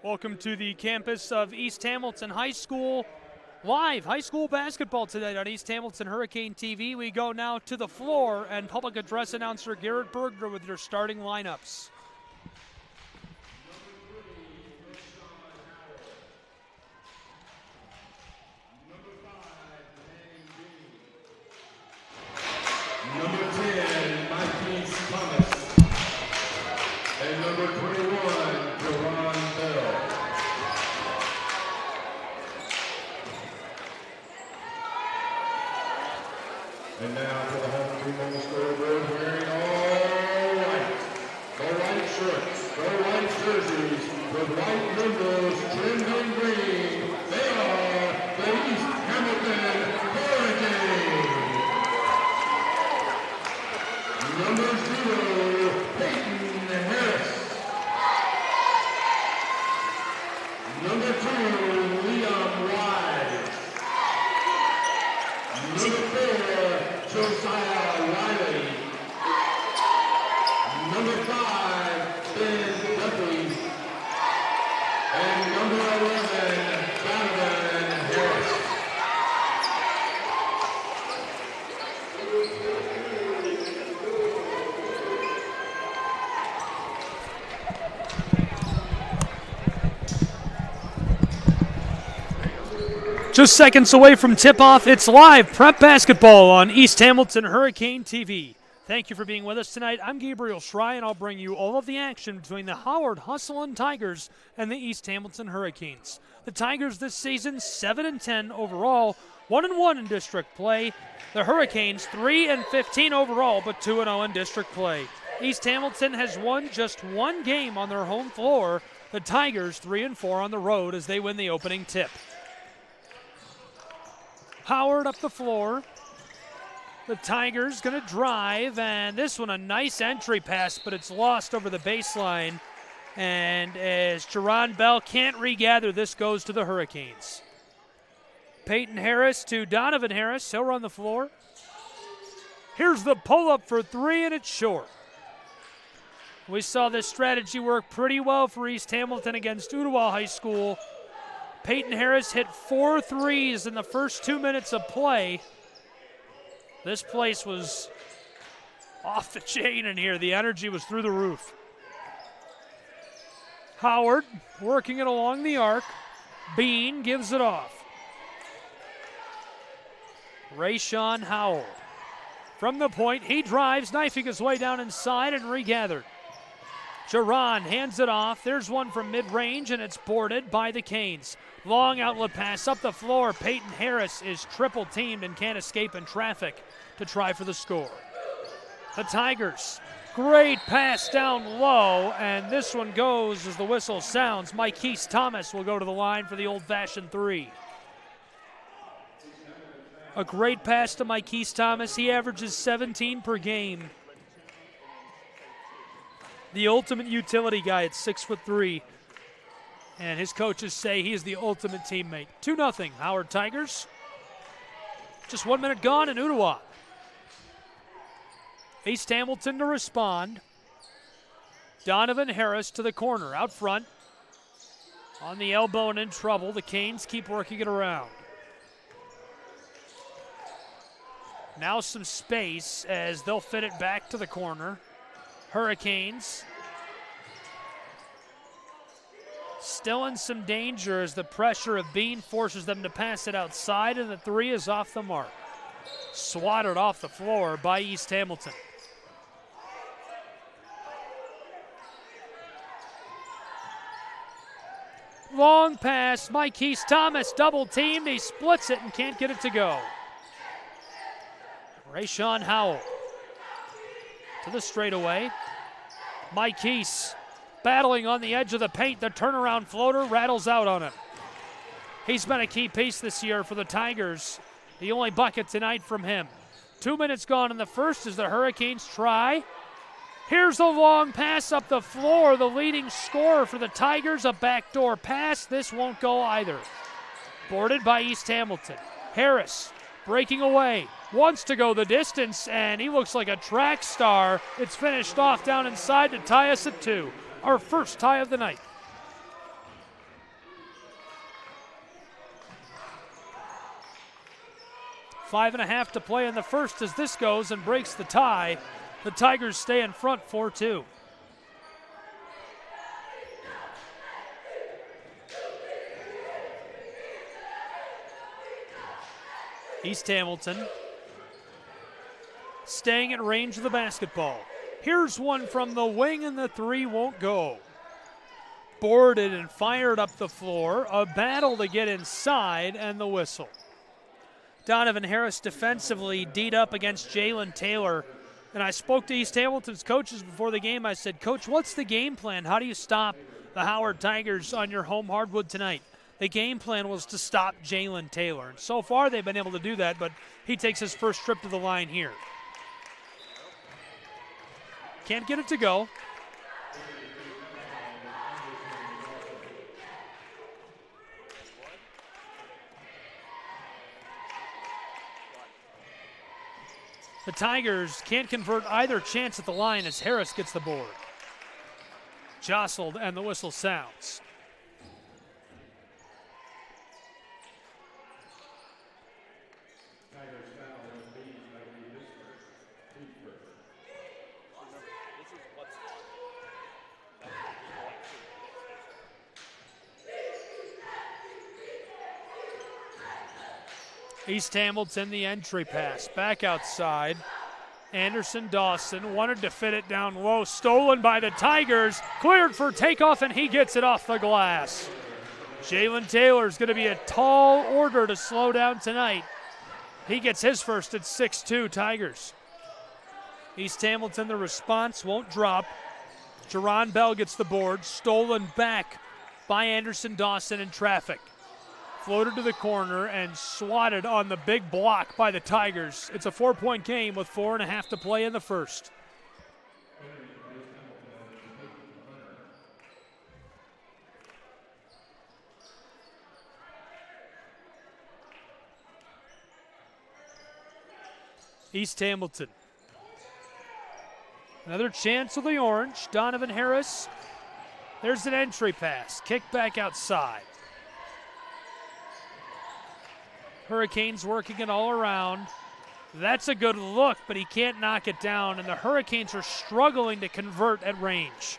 Welcome to the campus of East Hamilton High School. Live high school basketball tonight on East Hamilton Hurricane TV. We go now to the floor and public address announcer Garrett Bergner with your starting lineups. Number 10, Mikey Thomas. And number 21, Jerron Bell. And now for the home team on the scoreboard, wearing all white. The white shirts, the white jerseys, with white numbers trimmed in green. They are the East Hamilton Hurricanes. Number 0, Peyton Harris. Number 2, Liam Wise. Number 4, Josiah Riley. Number 5, Ben Duffy. And number 11, Donovan Harris. Just seconds away from tip-off, it's live prep basketball on East Hamilton Hurricane TV. Thank you for being with us tonight. I'm Gabriel Schrei, and I'll bring you all of the action between the Howard Hustlin' Tigers and the East Hamilton Hurricanes. The Tigers this season 7-10 overall, 1-1 in district play. The Hurricanes 3-15 overall, but 2-0 in district play. East Hamilton has won just one game on their home floor. The Tigers 3-4 on the road as they win the opening tip. Howard up the floor. The Tigers going to drive, and this one a nice entry pass, but it's lost over the baseline. And as Jerron Bell can't regather, this goes to the Hurricanes. Peyton Harris to Donovan Harris. He'll run the floor. Here's the pull-up for three, and it's short. We saw this strategy work pretty well for East Hamilton against Ooltewah High School. Peyton Harris hit 4 threes in the first 2 minutes of play. This place was off the chain in here. The energy was through the roof. Howard working it along the arc. Bean gives it off. Rayshawn Howell. From the point, he drives, knifing his way down inside and regathered. Jerron hands it off. There's one from mid-range, and it's boarded by the Canes. Long outlet pass up the floor. Peyton Harris is triple-teamed and can't escape in traffic to try for the score. The Tigers, great pass down low, and this one goes as the whistle sounds. Mikey Thomas will go to the line for the old-fashioned three. A great pass to Mikey Thomas. He averages 17 per game. The ultimate utility guy at 6'3", and his coaches say he is the ultimate teammate. 2-0, Howard Tigers. Just 1 minute gone in Ooltewah. East Hamilton to respond. Donovan Harris to the corner, out front. On the elbow and in trouble. The Canes keep working it around. Now some space as they'll fit it back to the corner. Hurricanes still in some danger as the pressure of Bean forces them to pass it outside, and the three is off the mark. Swatted off the floor by East Hamilton. Long pass, Mikey Thomas double teamed. He splits it and can't get it to go. Rayshawn Howell to the straightaway. Mike East battling on the edge of the paint. The turnaround floater rattles out on him. He's been a key piece this year for the Tigers. The only bucket tonight from him. 2 minutes gone in the first as the Hurricanes try. Here's a long pass up the floor. The leading scorer for the Tigers, a backdoor pass. This won't go either. Boarded by East Hamilton. Harris breaking away. Wants to go the distance, and he looks like a track star. It's finished off down inside to tie us at 2. Our first tie of the night. 5.5 to play in the first as this goes and breaks the tie. The Tigers stay in front 4-2. East Hamilton staying at range of the basketball. Here's one from the wing, and the three won't go. Boarded and fired up the floor. A battle to get inside, and the whistle. Donovan Harris defensively D'd up against Jalen Taylor. And I spoke to East Hamilton's coaches before the game. I said, Coach, what's the game plan? How do you stop the Howard Tigers on your home hardwood tonight? The game plan was to stop Jalen Taylor. And so far they've been able to do that, but he takes his first trip to the line here. Can't get it to go. The Tigers can't convert either chance at the line as Harris gets the board. Jostled, and the whistle sounds. East Hamilton, the entry pass. Back outside. Anderson Dawson wanted to fit it down low. Stolen by the Tigers. Cleared for takeoff, and he gets it off the glass. Jalen Taylor's going to be a tall order to slow down tonight. He gets his first at 6'2", Tigers. East Hamilton, the response won't drop. Jerron Bell gets the board. Stolen back by Anderson Dawson in traffic. Floated to the corner and swatted on the big block by the Tigers. It's a 4-point game with 4.5 to play in the first. East Hamilton. Another chance with the orange. Donovan Harris. There's an entry pass. Kick back outside. Hurricanes working it all around. That's a good look, but he can't knock it down, and the Hurricanes are struggling to convert at range.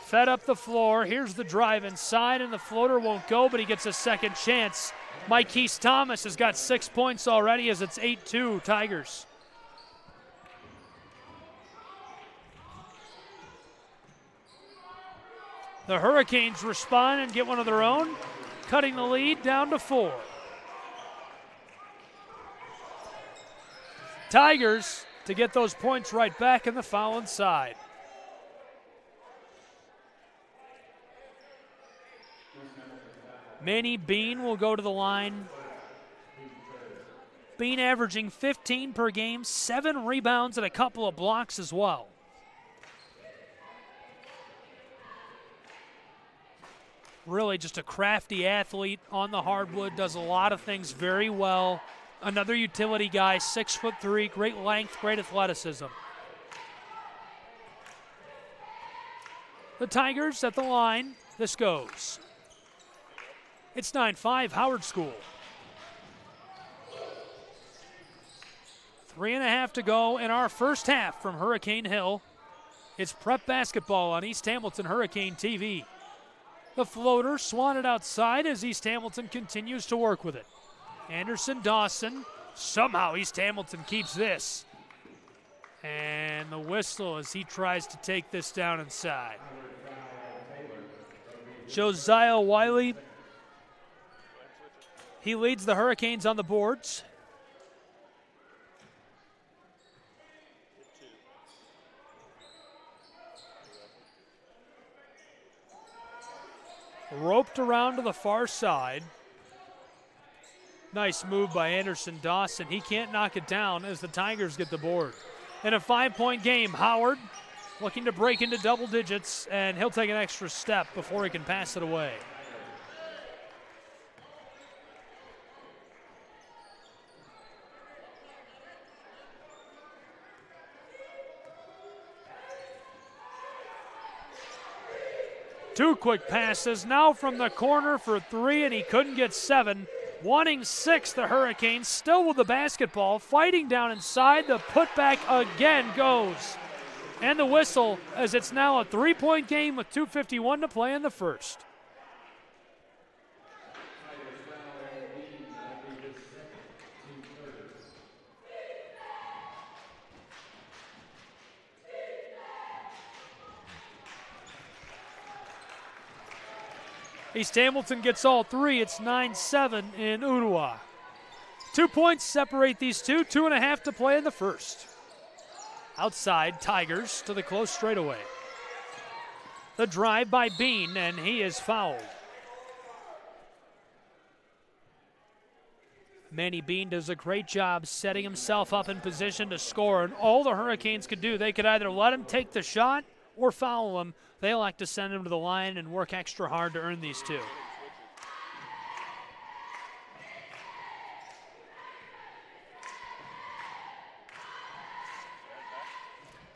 Fed up the floor. Here's the drive inside, and the floater won't go, but he gets a second chance. Mike Thomas has got 6 points already as it's 8-2 Tigers. The Hurricanes respond and get one of their own, cutting the lead down to 4. Tigers to get those points right back in the foul inside. Manny Bean will go to the line. Bean averaging 15 per game, 7 rebounds and a couple of blocks as well. Really just a crafty athlete on the hardwood, does a lot of things very well. Another utility guy, 6'3", great length, great athleticism. The Tigers at the line, this goes. It's 9-5, Howard School. 3.5 to go in our first half from Hurricane Hill. It's prep basketball on East Hamilton Hurricane TV. The floater swatted outside as East Hamilton continues to work with it. Anderson Dawson, somehow East Hamilton keeps this. And the whistle as he tries to take this down inside. Josiah Wiley, he leads the Hurricanes on the boards. Roped around to the far side. Nice move by Anderson Dawson. He can't knock it down as the Tigers get the board. In a 5-point game, Howard looking to break into double digits, and he'll take an extra step before he can pass it away. Two quick passes now from the corner for 3, and he couldn't get 7. Wanting 6, the Hurricanes still with the basketball, fighting down inside. The putback again goes. And the whistle, as it's now a 3-point game with 2:51 to play in the first. East Hamilton gets all 3. It's 9-7 in Ooltewah. 2 points separate these two. 2.5 to play in the first. Outside, Tigers to the close straightaway. The drive by Bean, and he is fouled. Manny Bean does a great job setting himself up in position to score, and all the Hurricanes could do, they could either let him take the shot or foul him. They like to send him to the line and work extra hard to earn these two.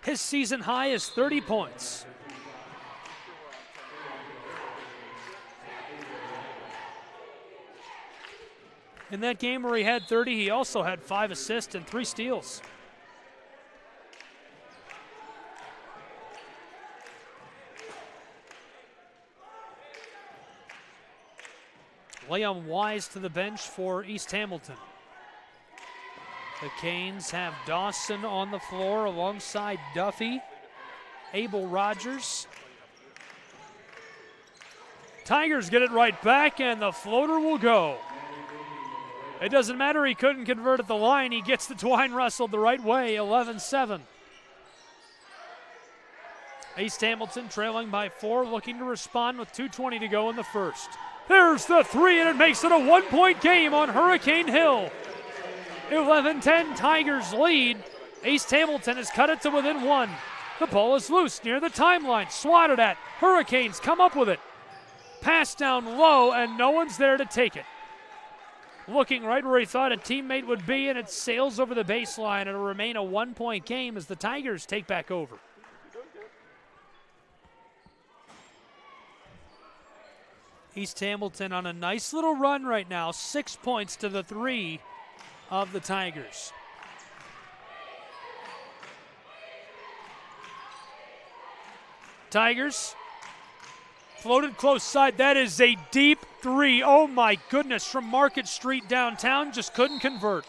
His season high is 30 points. In that game where he had 30, he also had 5 assists and 3 steals. Liam Wise to the bench for East Hamilton. The Canes have Dawson on the floor alongside Duffy, Abel Rogers. Tigers get it right back, and the floater will go. It doesn't matter, he couldn't convert at the line. He gets the twine wrestled the right way, 11-7. East Hamilton trailing by 4, looking to respond with 2:20 to go in the first. There's the 3, and it makes it a 1-point game on Hurricane Hill. 11-10 Tigers lead. East Hamilton has cut it to within 1. The ball is loose near the timeline, swatted at. Hurricanes come up with it. Pass down low, and no one's there to take it. Looking right where he thought a teammate would be, and it sails over the baseline. It'll remain a 1-point game as the Tigers take back over. East Hamilton on a nice little run right now, 6 points to the 3 of the Tigers. Tigers floated close side. That is a deep 3. Oh my goodness, from Market Street downtown, just couldn't convert.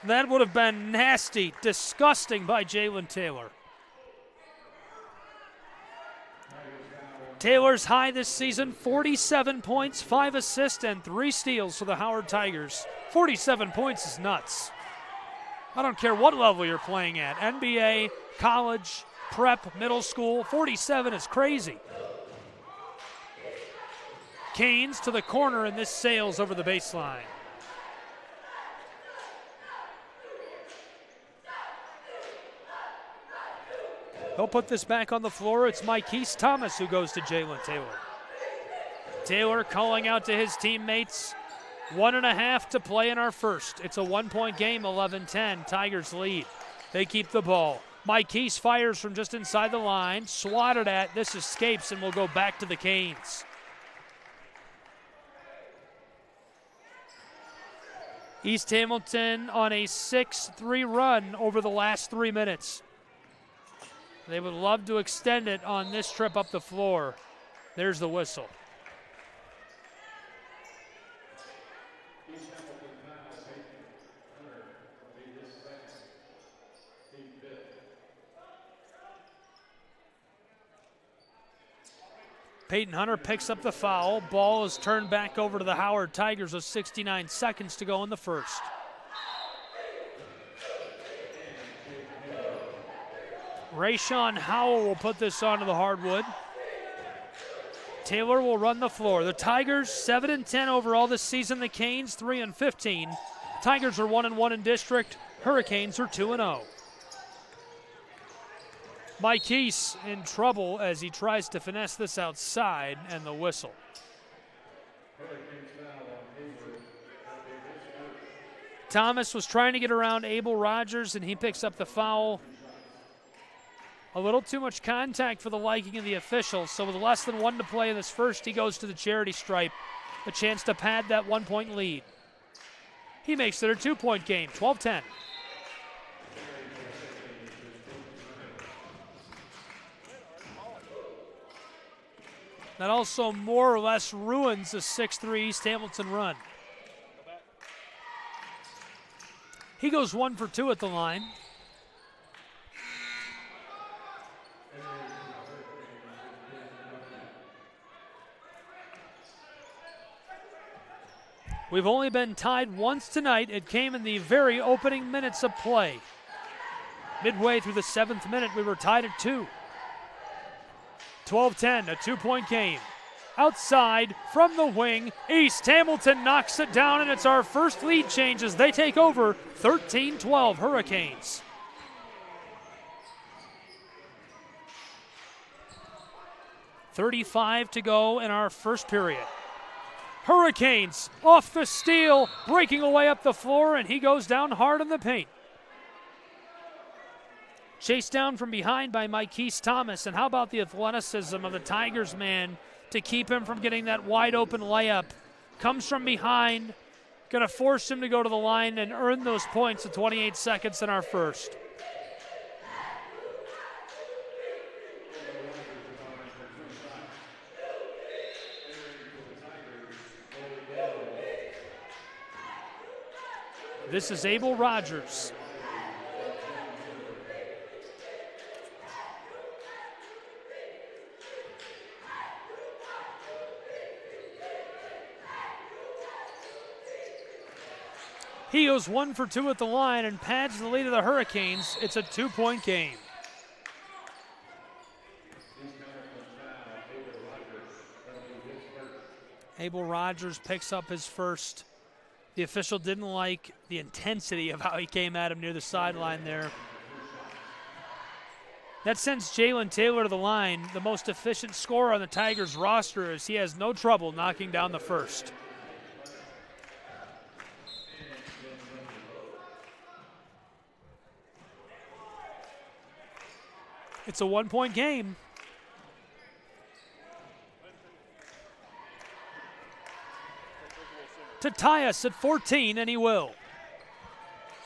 That would have been nasty, disgusting by Jalen Taylor. Taylor's high this season, 47 points, 5 assists, and 3 steals for the Howard Tigers. 47 points is nuts. I don't care what level you're playing at, NBA, college, prep, middle school, 47 is crazy. Canes to the corner, and this sails over the baseline. He'll put this back on the floor. It's Mykese Thomas who goes to Jalen Taylor. Taylor calling out to his teammates. 1.5 to play in our first. It's a 1-point game, 11-10. Tigers lead. They keep the ball. Mykese fires from just inside the line. Swatted at. This escapes and will go back to the Canes. East Hamilton on a 6-3 run over the last 3 minutes. They would love to extend it on this trip up the floor. There's the whistle. Peyton Hunter picks up the foul. Ball is turned back over to the Howard Tigers with 69 seconds to go in the first. Rayshawn Howell will put this onto the hardwood. Taylor will run the floor. The Tigers 7-10 overall this season. The Canes 3-15. Tigers are 1-1 in district. Hurricanes are 2-0. Mykese in trouble as he tries to finesse this outside, and the whistle. Thomas was trying to get around Abel Rogers, and he picks up the foul. A little too much contact for the liking of the officials, so with less than 1 to play in this first, he goes to the charity stripe. a chance to pad that 1-point lead. He makes it a 2-point game, 12-10. That also more or less ruins a 6-3 East Hamilton run. He goes 1 for 2 at the line. We've only been tied once tonight. It came in the very opening minutes of play. Midway through the 7th minute, we were tied at 2. 12-10, a 2-point game. Outside, from the wing, East Hamilton knocks it down, and it's our first lead change as they take over 13-12 Hurricanes. .35 to go in our first period. Hurricanes off the steal, breaking away up the floor, and he goes down hard in the paint. Chased down from behind by Mykese Thomas, and how about the athleticism of the Tigers man to keep him from getting that wide open layup. Comes from behind, going to force him to go to the line and earn those points at 28 seconds in our first. This is Abel Rogers. He goes 1 for 2 at the line and pads the lead of the Hurricanes. It's a 2-point game. Abel Rogers picks up his first. The official didn't like the intensity of how he came at him near the sideline there. That sends Jalen Taylor to the line, the most efficient scorer on the Tigers roster, as he has no trouble knocking down the first. It's a 1-point game. To tie us at 14, and he will.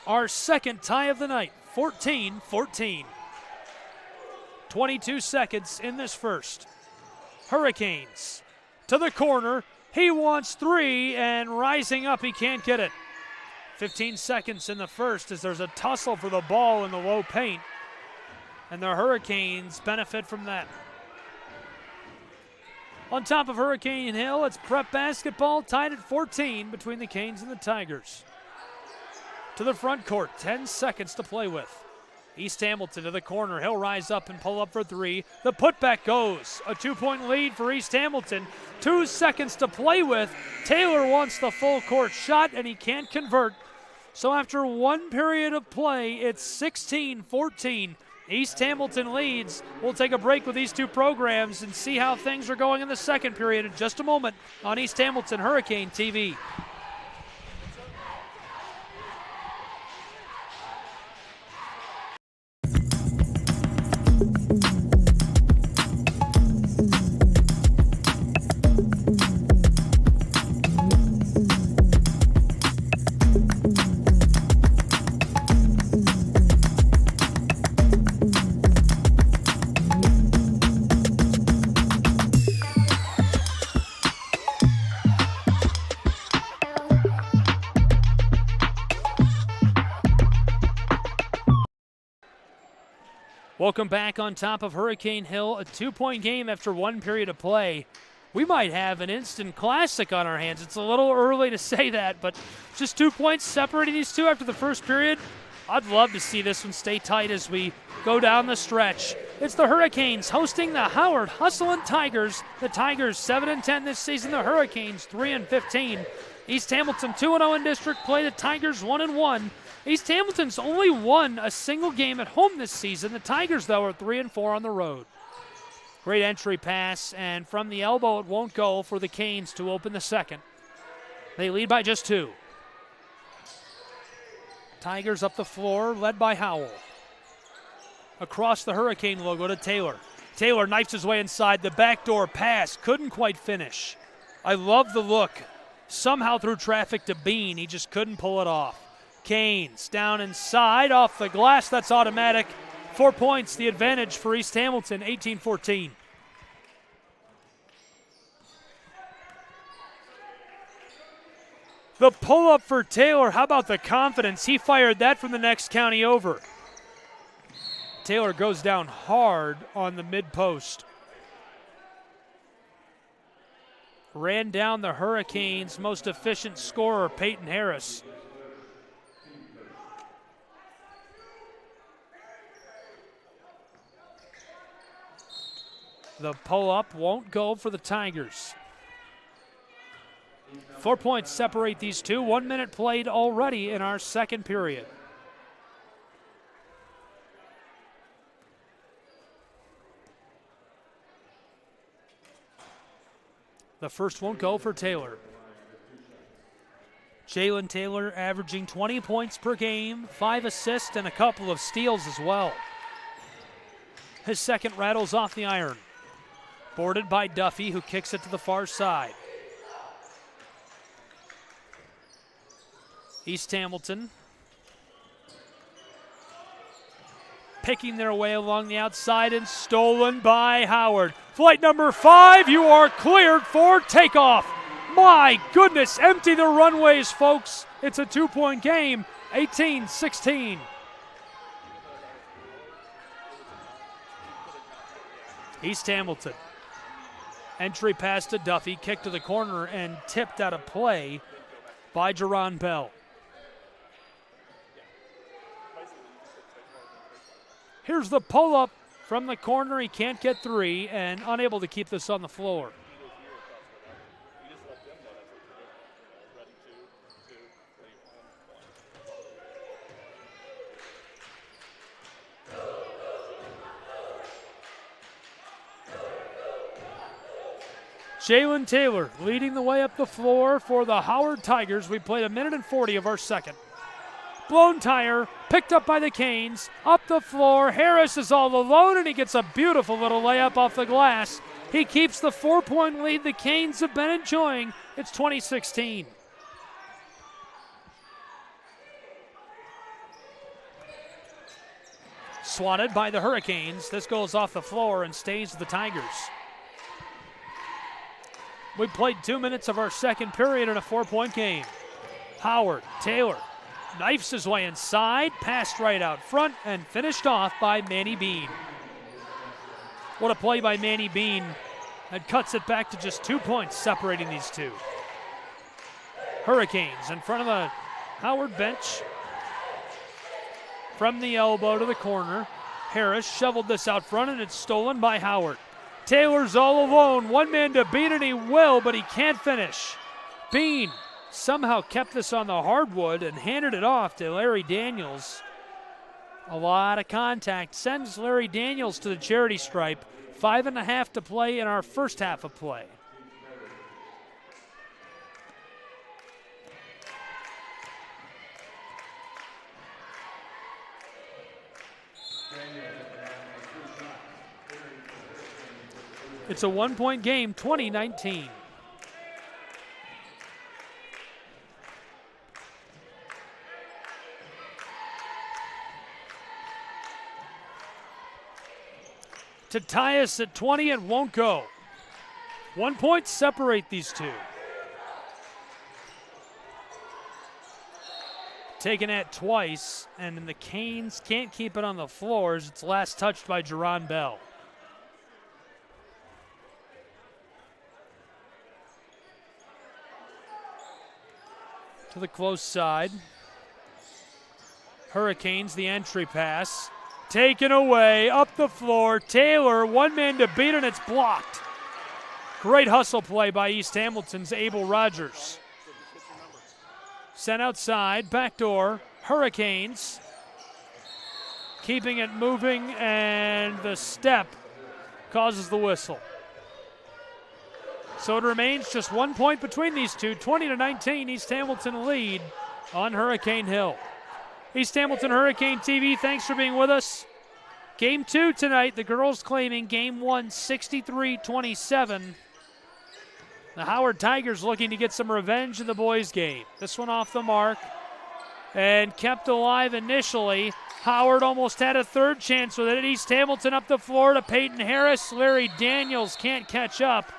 Our second tie of the night, 14-14. 22 seconds in this first. Hurricanes to the corner. He wants 3, and rising up, he can't get it. 15 seconds in the first as there's a tussle for the ball in the low paint. And the Hurricanes benefit from that. On top of Hurricane Hill, it's prep basketball tied at 14 between the Canes and the Tigers. To the front court, 10 seconds to play with. East Hamilton to the corner. He'll rise up and pull up for 3. The putback goes. A 2-point lead for East Hamilton. 2 seconds to play with. Taylor wants the full court shot, and he can't convert. So after 1 period of play, it's 16-14. East Hamilton leads. We'll take a break with these two programs and see how things are going in the second period in just a moment on East Hamilton Hurricane TV. Welcome back on top of Hurricane Hill, a 2-point game after 1 period of play. We might have an instant classic on our hands. It's a little early to say that, but just 2 points separating these two after the first period. I'd love to see this one stay tight as we go down the stretch. It's the Hurricanes hosting the Howard Hustling Tigers. The Tigers 7-10 this season, the Hurricanes 3-15. East Hamilton 2-0 in district play, the Tigers 1-1. East Hamilton's only won a single game at home this season. The Tigers, though, are 3-4 on the road. Great entry pass, and from the elbow it won't go for the Canes to open the second. They lead by just 2. Tigers up the floor, led by Howell. Across the Hurricane logo to Taylor. Taylor knifes his way inside. The backdoor pass couldn't quite finish. I love the look somehow through traffic to Bean. He just couldn't pull it off. Canes down inside, off the glass. That's automatic. 4 points, the advantage for East Hamilton, 18-14. The pull-up for Taylor. How about the confidence? He fired that from the next county over. Taylor goes down hard on the mid-post. Ran down the Hurricanes' most efficient scorer, Peyton Harris. The pull-up won't go for the Tigers. 4 points separate these two. 1 minute played already in our second period. The first won't go for Taylor. Jalen Taylor averaging 20 points per game, 5 assists, and a couple of steals as well. His second rattles off the iron. Boarded by Duffy, who kicks it to the far side. East Hamilton picking their way along the outside and stolen by Howard. Flight number 5, you are cleared for takeoff. My goodness, empty the runways, folks. It's a 2-point game, 18-16. East Hamilton. Entry pass to Duffy, kick to the corner and tipped out of play by Jerron Bell. Here's the pull-up from the corner. He can't get 3 and unable to keep this on the floor. Jalen Taylor leading the way up the floor for the Howard Tigers. We played 1 minute and 40 of our second. Blown tire, picked up by the Canes, up the floor. Harris is all alone, and he gets a beautiful little layup off the glass. He keeps the 4-point lead the Canes have been enjoying. It's 2016. Swatted by the Hurricanes. This goes off the floor and stays with the Tigers. We played 2 minutes of our second period in a 4-point game. Howard, Taylor, knifes his way inside, passed right out front, and finished off by Manny Bean. What a play by Manny Bean. That cuts it back to just 2 points separating these two. Hurricanes in front of the Howard bench. From the elbow to the corner. Harris shoveled this out front, and it's stolen by Howard. Taylor's all alone. One man to beat, and he will, but he can't finish. Bean somehow kept this on the hardwood and handed it off to Larry Daniels. A lot of contact. Sends Larry Daniels to the charity stripe. 5.5 to play in our first half of play. It's a 1-point game, 20-19. To tie us at 20 and won't go. 1 point separate these two. Taken at twice, and the Canes can't keep it on the floors. It's last touched by Jerron Bell. To the close side. Hurricanes, the entry pass. Taken away, up the floor. Taylor, one man to beat, and it's blocked. Great hustle play by East Hamilton's Abel Rogers. Sent outside, backdoor. Hurricanes keeping it moving, and the step causes the whistle. So it remains just 1 point between these two. 20-19, East Hamilton lead on Hurricane Hill. East Hamilton Hurricane TV, thanks for being with us. Game 2 tonight, the girls claiming Game 1, 63-27. The Howard Tigers looking to get some revenge in the boys' game. This one off the mark and kept alive initially. Howard almost had a third chance with it. East Hamilton up the floor to Peyton Harris. Larry Daniels can't catch up.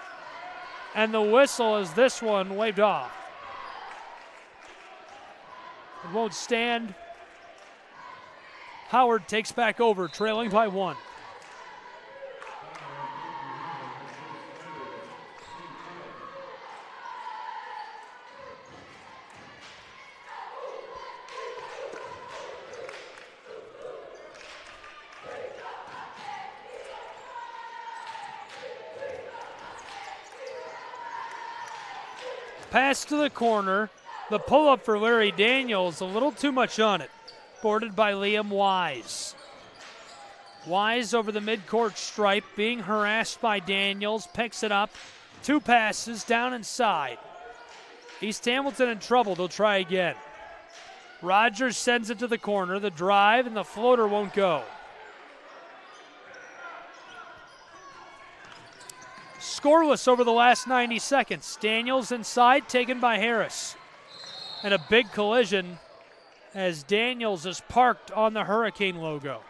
And the whistle is this one waved off. It won't stand. Howard takes back over, trailing by 1. Pass to the corner. The pull-up for Larry Daniels, a little too much on it. Boarded by Liam Wise. Wise over the midcourt stripe, being harassed by Daniels. Picks it up. 2 passes down inside. East Hamilton in trouble. They'll try again. Rogers sends it to the corner. The drive and the floater won't go. Scoreless over the last 90 seconds. Daniels inside, taken by Harris. And a big collision as Daniels is parked on the Hurricane logo.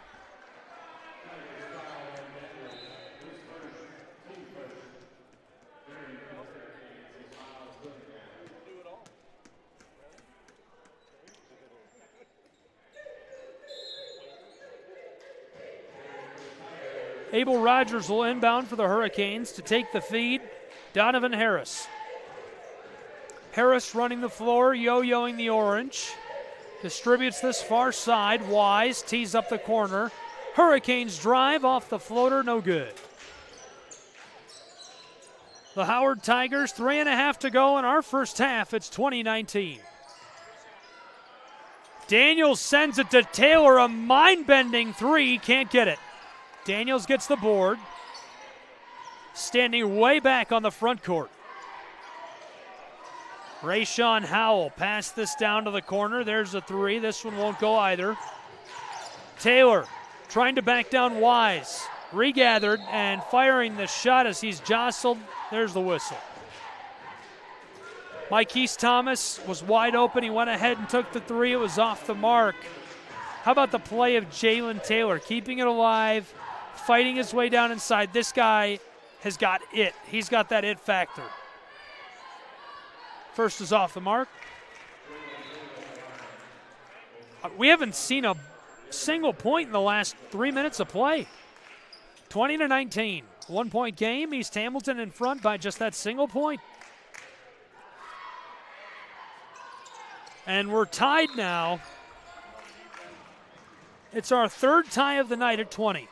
Abel Rogers will inbound for the Hurricanes to take the feed. Donovan Harris. Harris running the floor, yo-yoing the orange. Distributes this far side. Wise tees up the corner. Hurricanes drive off the floater, no good. The Howard Tigers, 3.5 to go in our first half. It's 2019. Daniels sends it to Taylor, a mind-bending 3, can't get it. Daniels gets the board. Standing way back on the front court. Rayshawn Howell passed this down to the corner. There's a 3. This one won't go either. Taylor trying to back down Wise. Regathered and firing the shot as he's jostled. There's the whistle. Mike East Thomas was wide open. He went ahead and took the 3. It was off the mark. How about the play of Jalen Taylor? Keeping it alive, fighting his way down inside. This guy has got it. He's got that it factor. First is off the mark. We haven't seen a single point in the last 3 minutes of play. 20-19. 1-point game. East Hamilton in front by just that single point. And we're tied now. It's our third tie of the night at 20.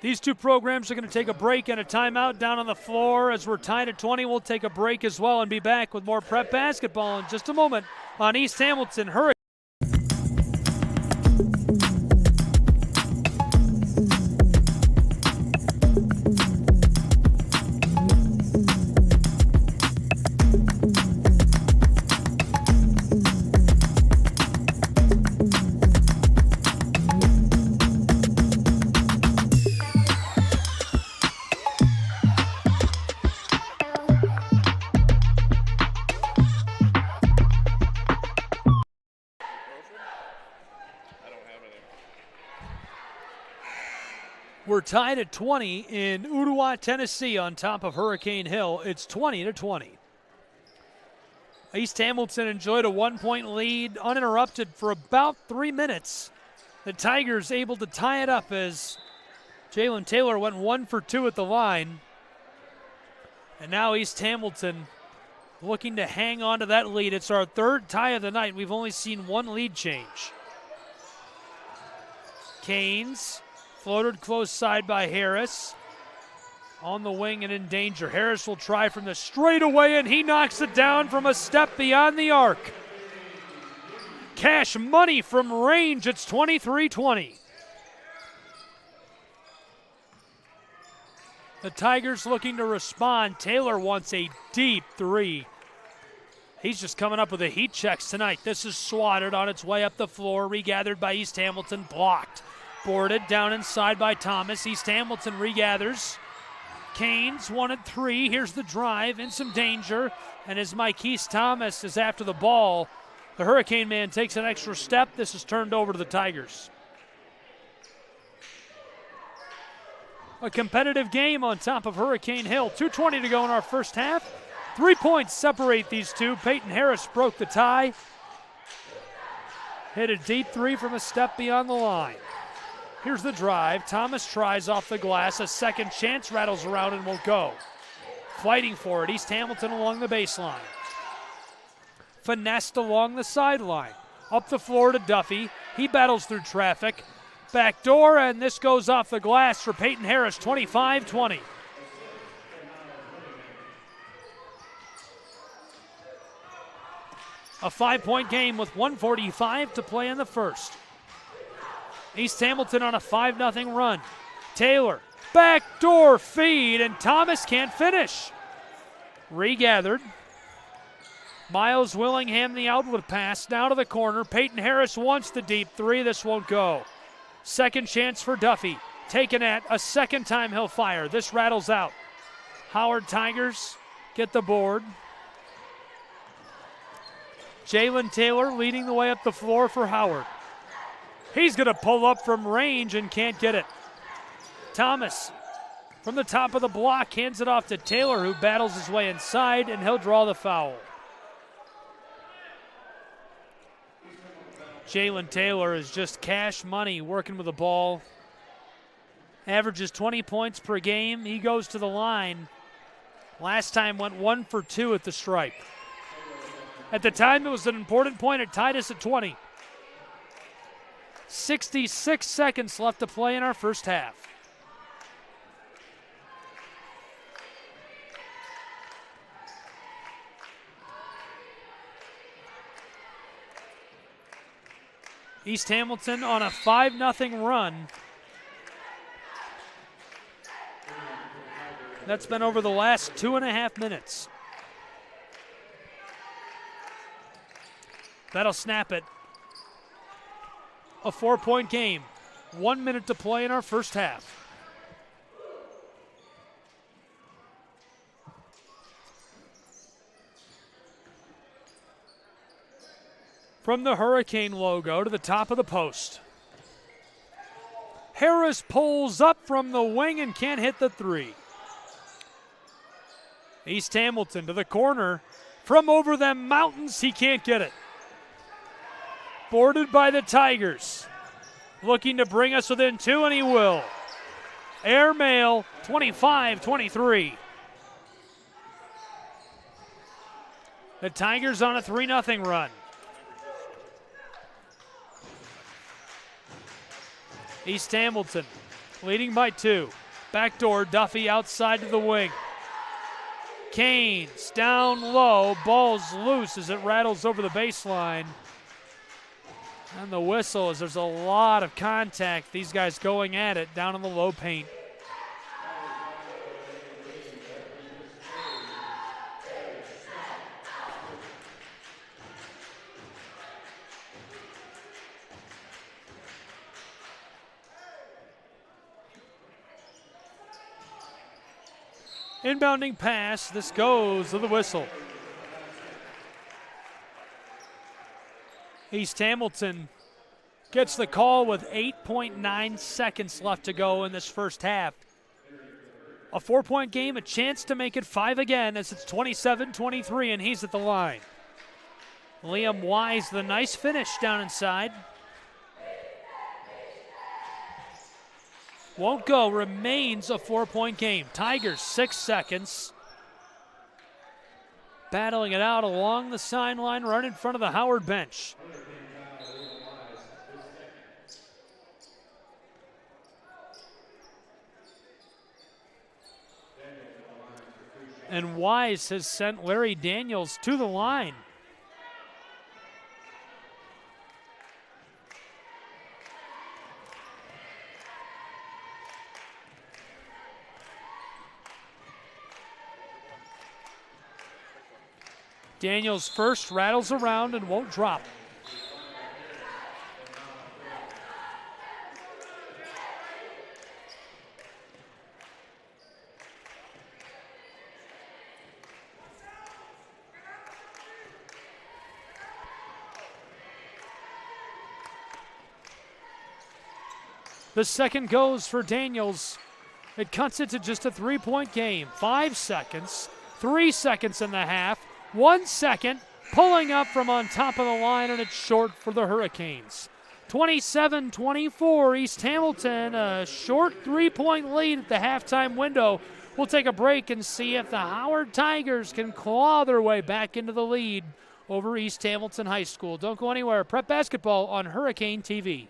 These two programs are going to take a break and a timeout down on the floor. As we're tied at 20, we'll take a break as well and be back with more prep basketball in just a moment on East Hamilton Hurricane. We're tied at 20 in Ooltewah, Tennessee, on top of Hurricane Hill. It's 20-20. East Hamilton enjoyed a 1-point lead uninterrupted for about 3 minutes. The Tigers able to tie it up as Jalen Taylor went 1 for 2 at the line. And now East Hamilton looking to hang on to that lead. It's our third tie of the night. We've only seen one lead change. Canes. Floated close side by Harris. On the wing and in danger. Harris will try from the straightaway, and he knocks it down from a step beyond the arc. Cash money from range. It's 23-20. The Tigers looking to respond. Taylor wants a deep 3. He's just coming up with the heat checks tonight. This is swatted on its way up the floor. Regathered by East Hamilton. Blocked. Boarded down inside by Thomas. East Hamilton regathers. Canes 1-3. Here's the drive, in some danger. And as Mykese Thomas is after the ball, the Hurricane man takes an extra step. This is turned over to the Tigers. A competitive game on top of Hurricane Hill. 2:20 to go in our first half. 3 points separate these two. Peyton Harris broke the tie. Hit a deep three from a step beyond the line. Here's the drive. Thomas tries off the glass. A second chance, rattles around and won't go. Fighting for it, East Hamilton along the baseline. Finessed along the sideline. Up the floor to Duffy. He battles through traffic. Back door, and this goes off the glass for Peyton Harris, 25-20. A 5-point game with 1:45 to play in the first. East Hamilton on a 5-0 run. Taylor, backdoor feed, and Thomas can't finish. Regathered. Miles Willingham the outlet pass, now to the corner. Peyton Harris wants the deep three, this won't go. Second chance for Duffy. Taken at a second time he'll fire. This rattles out. Howard Tigers get the board. Jalen Taylor leading the way up the floor for Howard. He's going to pull up from range and can't get it. Thomas from the top of the block hands it off to Taylor, who battles his way inside, and he'll draw the foul. Jalen Taylor is just cash money working with the ball. Averages 20 points per game. He goes to the line. Last time went 1 for 2 at the stripe. At the time, it was an important point. It tied us at 20. 66 seconds left to play in our first half. East Hamilton on a 5-0 run. That's been over the last 2.5 minutes. That'll snap it. A 4-point game. 1 minute to play in our first half. From the Hurricane logo to the top of the post. Harris pulls up from the wing and can't hit the three. East Hamilton to the corner. From over them mountains, he can't get it. Boarded by the Tigers. Looking to bring us within 2, and he will. Airmail, 25-23. The Tigers on a 3-0 run. East Hamilton leading by 2. Backdoor, Duffy outside to the wing. Canes down low, ball's loose as it rattles over the baseline. And the whistle as there's a lot of contact. These guys going at it down in the low paint. Inbounding pass, this goes to the whistle. East Hamilton gets the call with 8.9 seconds left to go in this first half. A 4-point game, a chance to make it 5 again as it's 27-23, and he's at the line. Liam Wise, the nice finish down inside. Won't go, remains a 4-point game. Tigers, 6 seconds. Battling it out along the sideline, right in front of the Howard bench. And Wise has sent Larry Daniels to the line. Daniels first rattles around and won't drop. The second goes for Daniels. It cuts it to just a 3-point game. 5 seconds, 3 seconds in the half, 1 second, pulling up from on top of the line, and it's short for the Hurricanes. 27-24, East Hamilton, a short 3-point lead at the halftime window. We'll take a break and see if the Howard Tigers can claw their way back into the lead over East Hamilton High School. Don't go anywhere. Prep Basketball on Hurricane TV.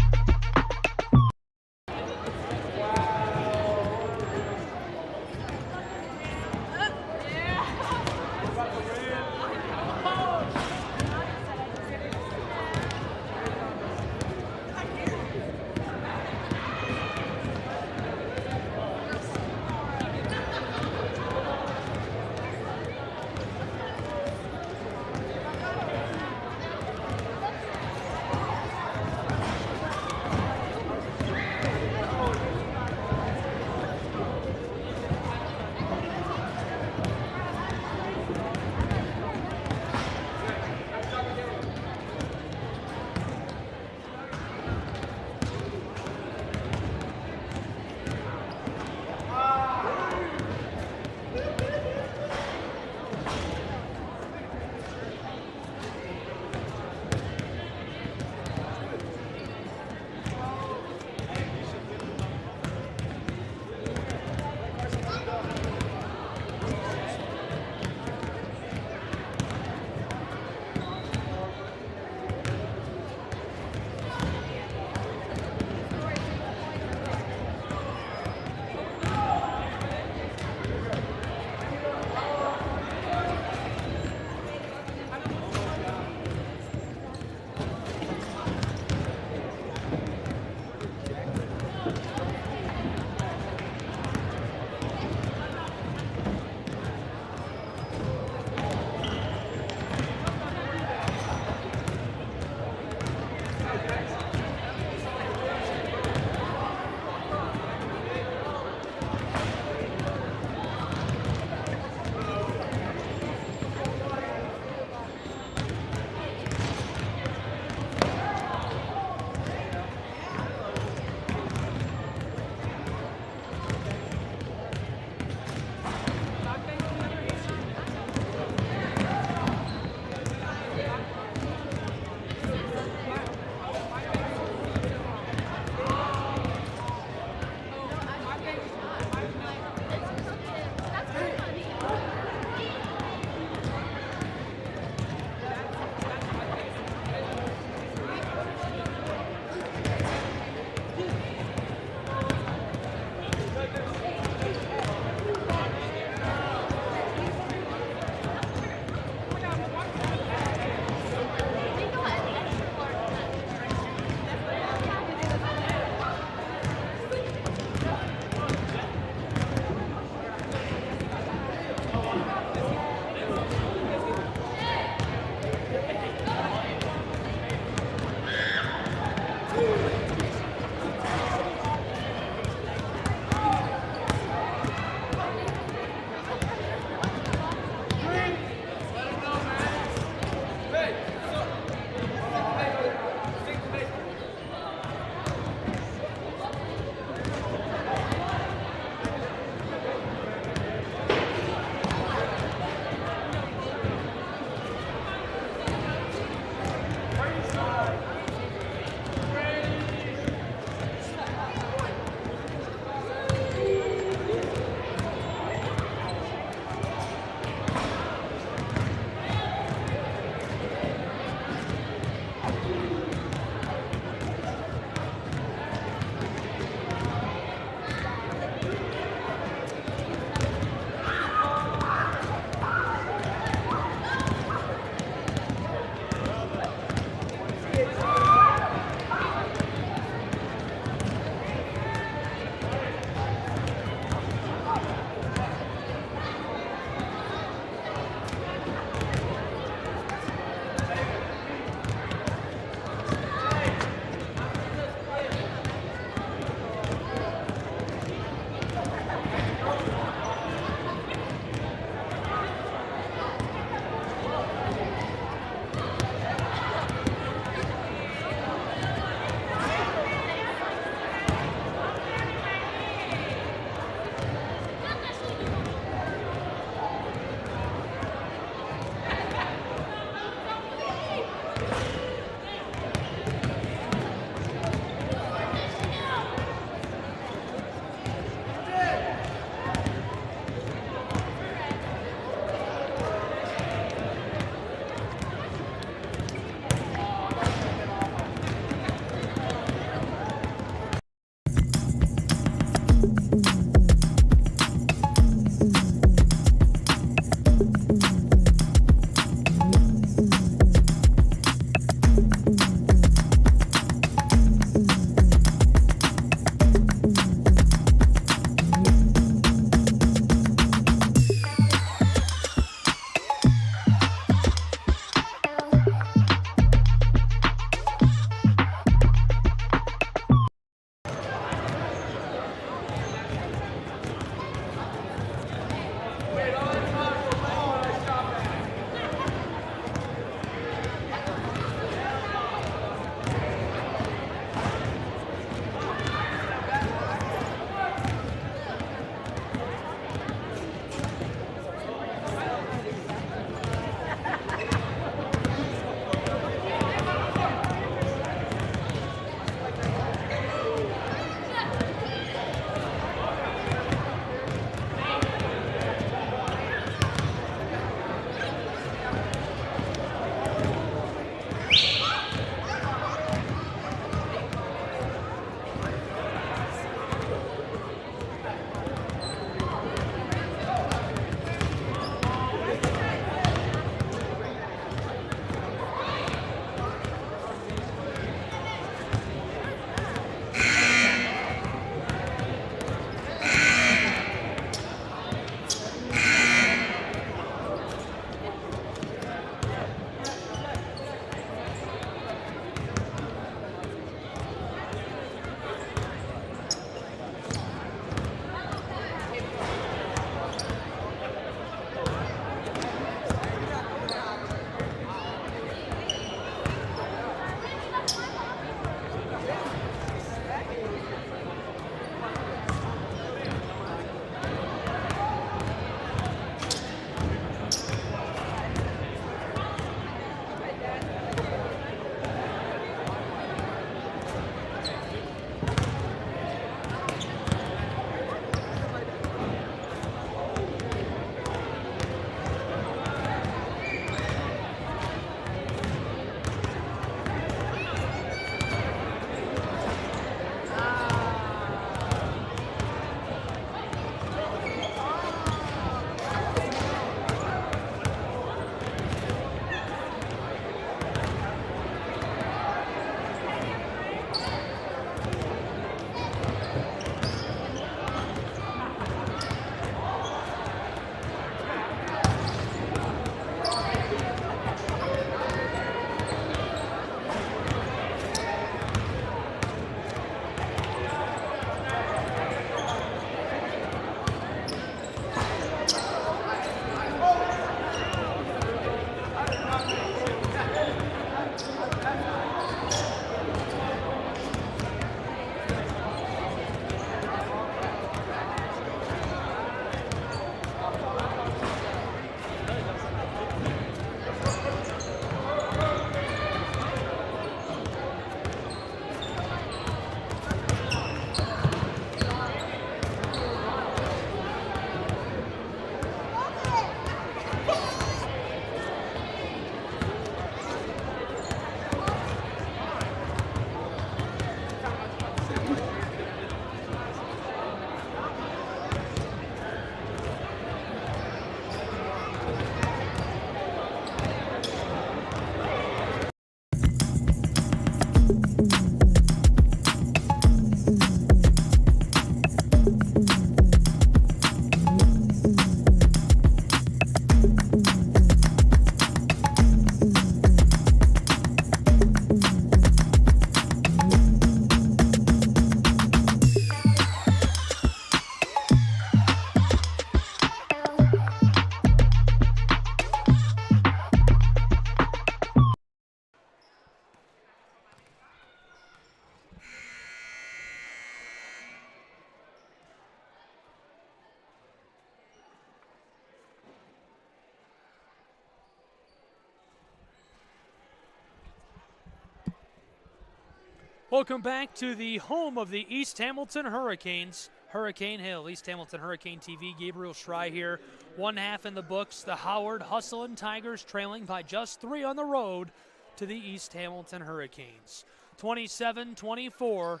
Welcome back to the home of the East Hamilton Hurricanes, Hurricane Hill. East Hamilton Hurricane TV, Gabriel Schrei here. 1/2 in the books. The Howard Hustlin' Tigers trailing by just 3 on the road to the East Hamilton Hurricanes. 27-24.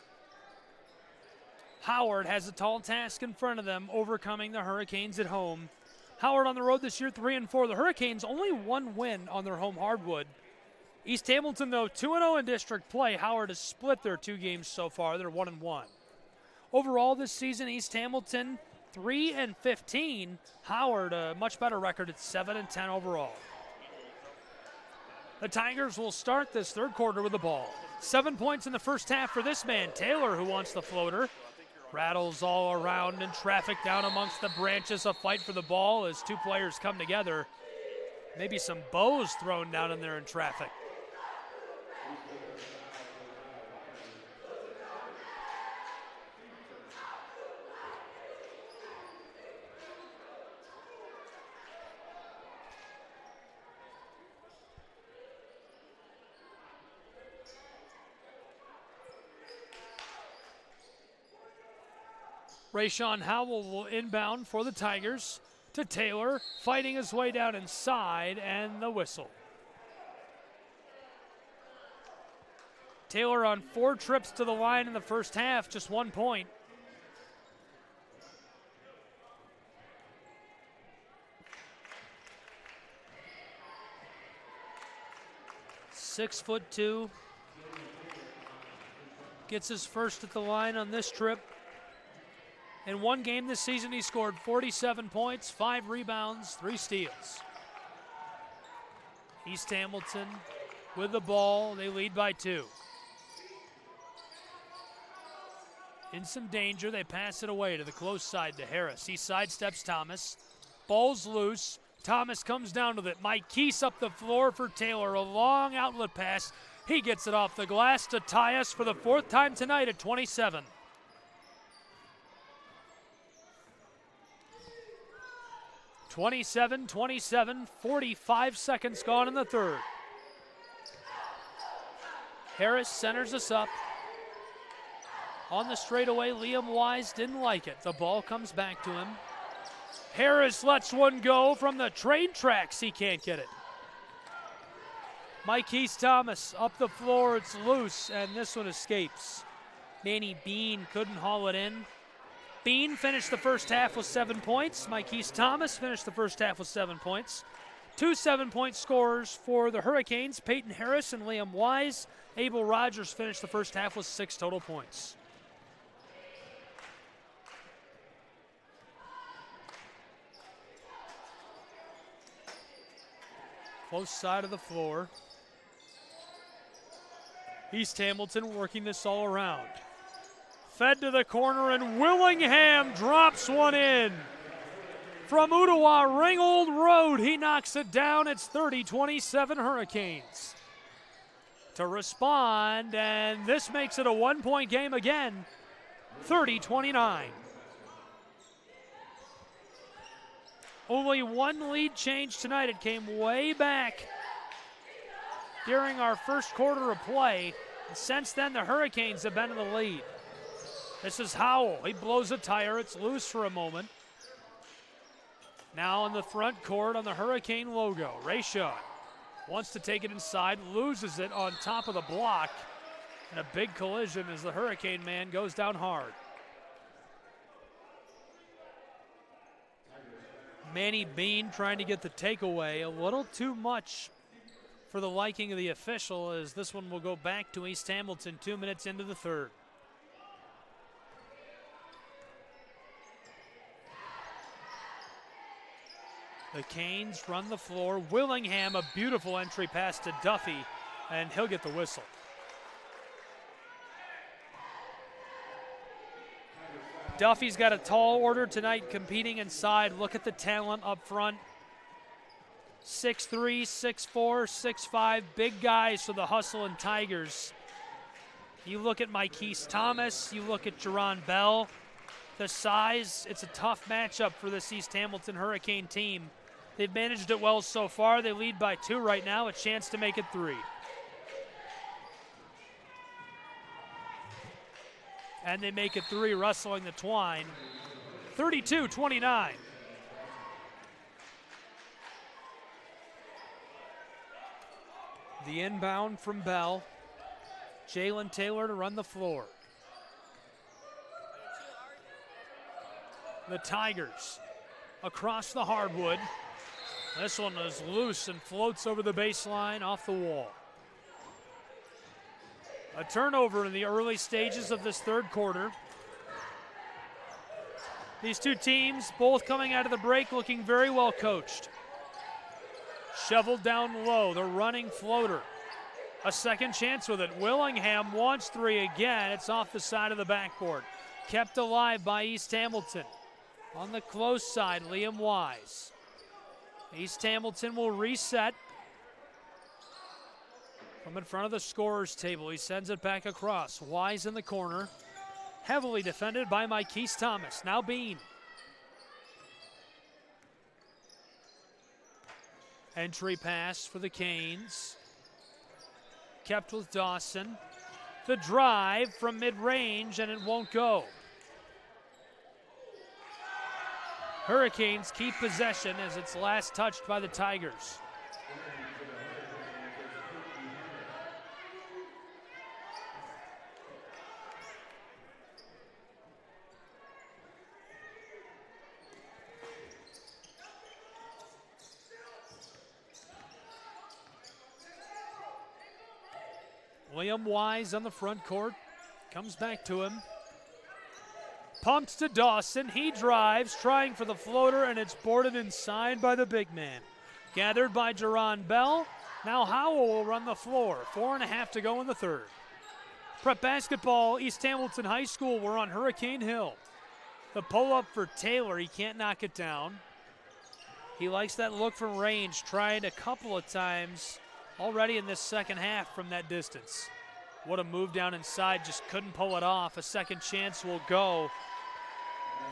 Howard has a tall task in front of them, overcoming the Hurricanes at home. Howard on the road this year, 3-4. The Hurricanes only 1 win on their home hardwood. East Hamilton, though, 2-0 in district play. Howard has split their 2 games so far. They're 1-1. Overall this season, East Hamilton 3-15. Howard, a much better record at 7-10 overall. The Tigers will start this third quarter with the ball. 7 points in the first half for this man, Taylor, who wants the floater. Rattles all around in traffic down amongst the branches. A fight for the ball as 2 players come together. Maybe some bows thrown down in there in traffic. Rayshawn Howell will inbound for the Tigers to Taylor, fighting his way down inside, and the whistle. Taylor on 4 trips to the line in the first half, just 1 point. "6'2", gets his first at the line on this trip. In 1 game this season, he scored 47 points, 5 rebounds, 3 steals. East Hamilton with the ball. They lead by 2. In some danger, they pass it away to the close side to Harris. He sidesteps Thomas. Ball's loose. Thomas comes down with it. Mike Keese up the floor for Taylor. A long outlet pass. He gets it off the glass to tie us for the 4th time tonight at 27. 27-27, 45 seconds gone in the third. Harris centers us up. On the straightaway, Liam Wise didn't like it. The ball comes back to him. Harris lets one go from the train tracks. He can't get it. Mike East Thomas up the floor. It's loose, and this one escapes. Manny Bean couldn't haul it in. Bean finished the first half with 7 points. Mike East Thomas finished the first half with 7 points. 2 7-point scorers for the Hurricanes, Peyton Harris and Liam Wise. Abel Rogers finished the first half with 6 total points. Close side of the floor. East Hamilton working this all around. Fed to the corner, and Willingham drops one in. From Ooltewah, Ringgold Road, he knocks it down. It's 30-27 Hurricanes. To respond, and this makes it a 1-point game again, 30-29. Only 1 lead change tonight. It came way back during our first quarter of play. And since then, the Hurricanes have been in the lead. This is Howell. He blows a tire. It's loose for a moment. Now in the front court on the Hurricane logo. Rayshawn wants to take it inside, loses it on top of the block. And a big collision as the Hurricane man goes down hard. Manny Bean trying to get the takeaway. A little too much for the liking of the official, as this one will go back to East Hamilton 2 minutes into the third. The Canes run the floor. Willingham, a beautiful entry pass to Duffy, and he'll get the whistle. Duffy's got a tall order tonight competing inside. Look at the talent up front. 6'3", 6'4", 6'5", big guys for the Hustlin' Tigers. You look at Mike East Thomas, you look at Jerron Bell. The size, it's a tough matchup for this East Hamilton Hurricane team. They've managed it well so far. They lead by 2 right now, a chance to make it 3. And they make it 3, wrestling the twine. 32-29. The inbound from Bell. Jalen Taylor to run the floor. The Tigers across the hardwood. This one is loose and floats over the baseline off the wall. A turnover in the early stages of this third quarter. These two teams both coming out of the break looking very well coached. Shoveled down low, the running floater. A second chance with it. Willingham wants 3 again. It's off the side of the backboard. Kept alive by East Hamilton. On the close side, Liam Wise. East Hamilton will reset. From in front of the scorer's table, he sends it back across. Wise in the corner. Heavily defended by Mykese Thomas. Now Bean. Entry pass for the Canes. Kept with Dawson. The drive from mid-range, and it won't go. Hurricanes keep possession as it's last touched by the Tigers. Liam Wise on the front court. Comes back to him. Pumps to Dawson. He drives, trying for the floater, and it's boarded inside by the big man. Gathered by Jerron Bell. Now Howell will run the floor. 4.5 to go in the third. Prep basketball, East Hamilton High School. We're on Hurricane Hill. The pull-up for Taylor. He can't knock it down. He likes that look from range. Tried a couple of times already in this second half from that distance. What a move down inside, just couldn't pull it off. A second chance will go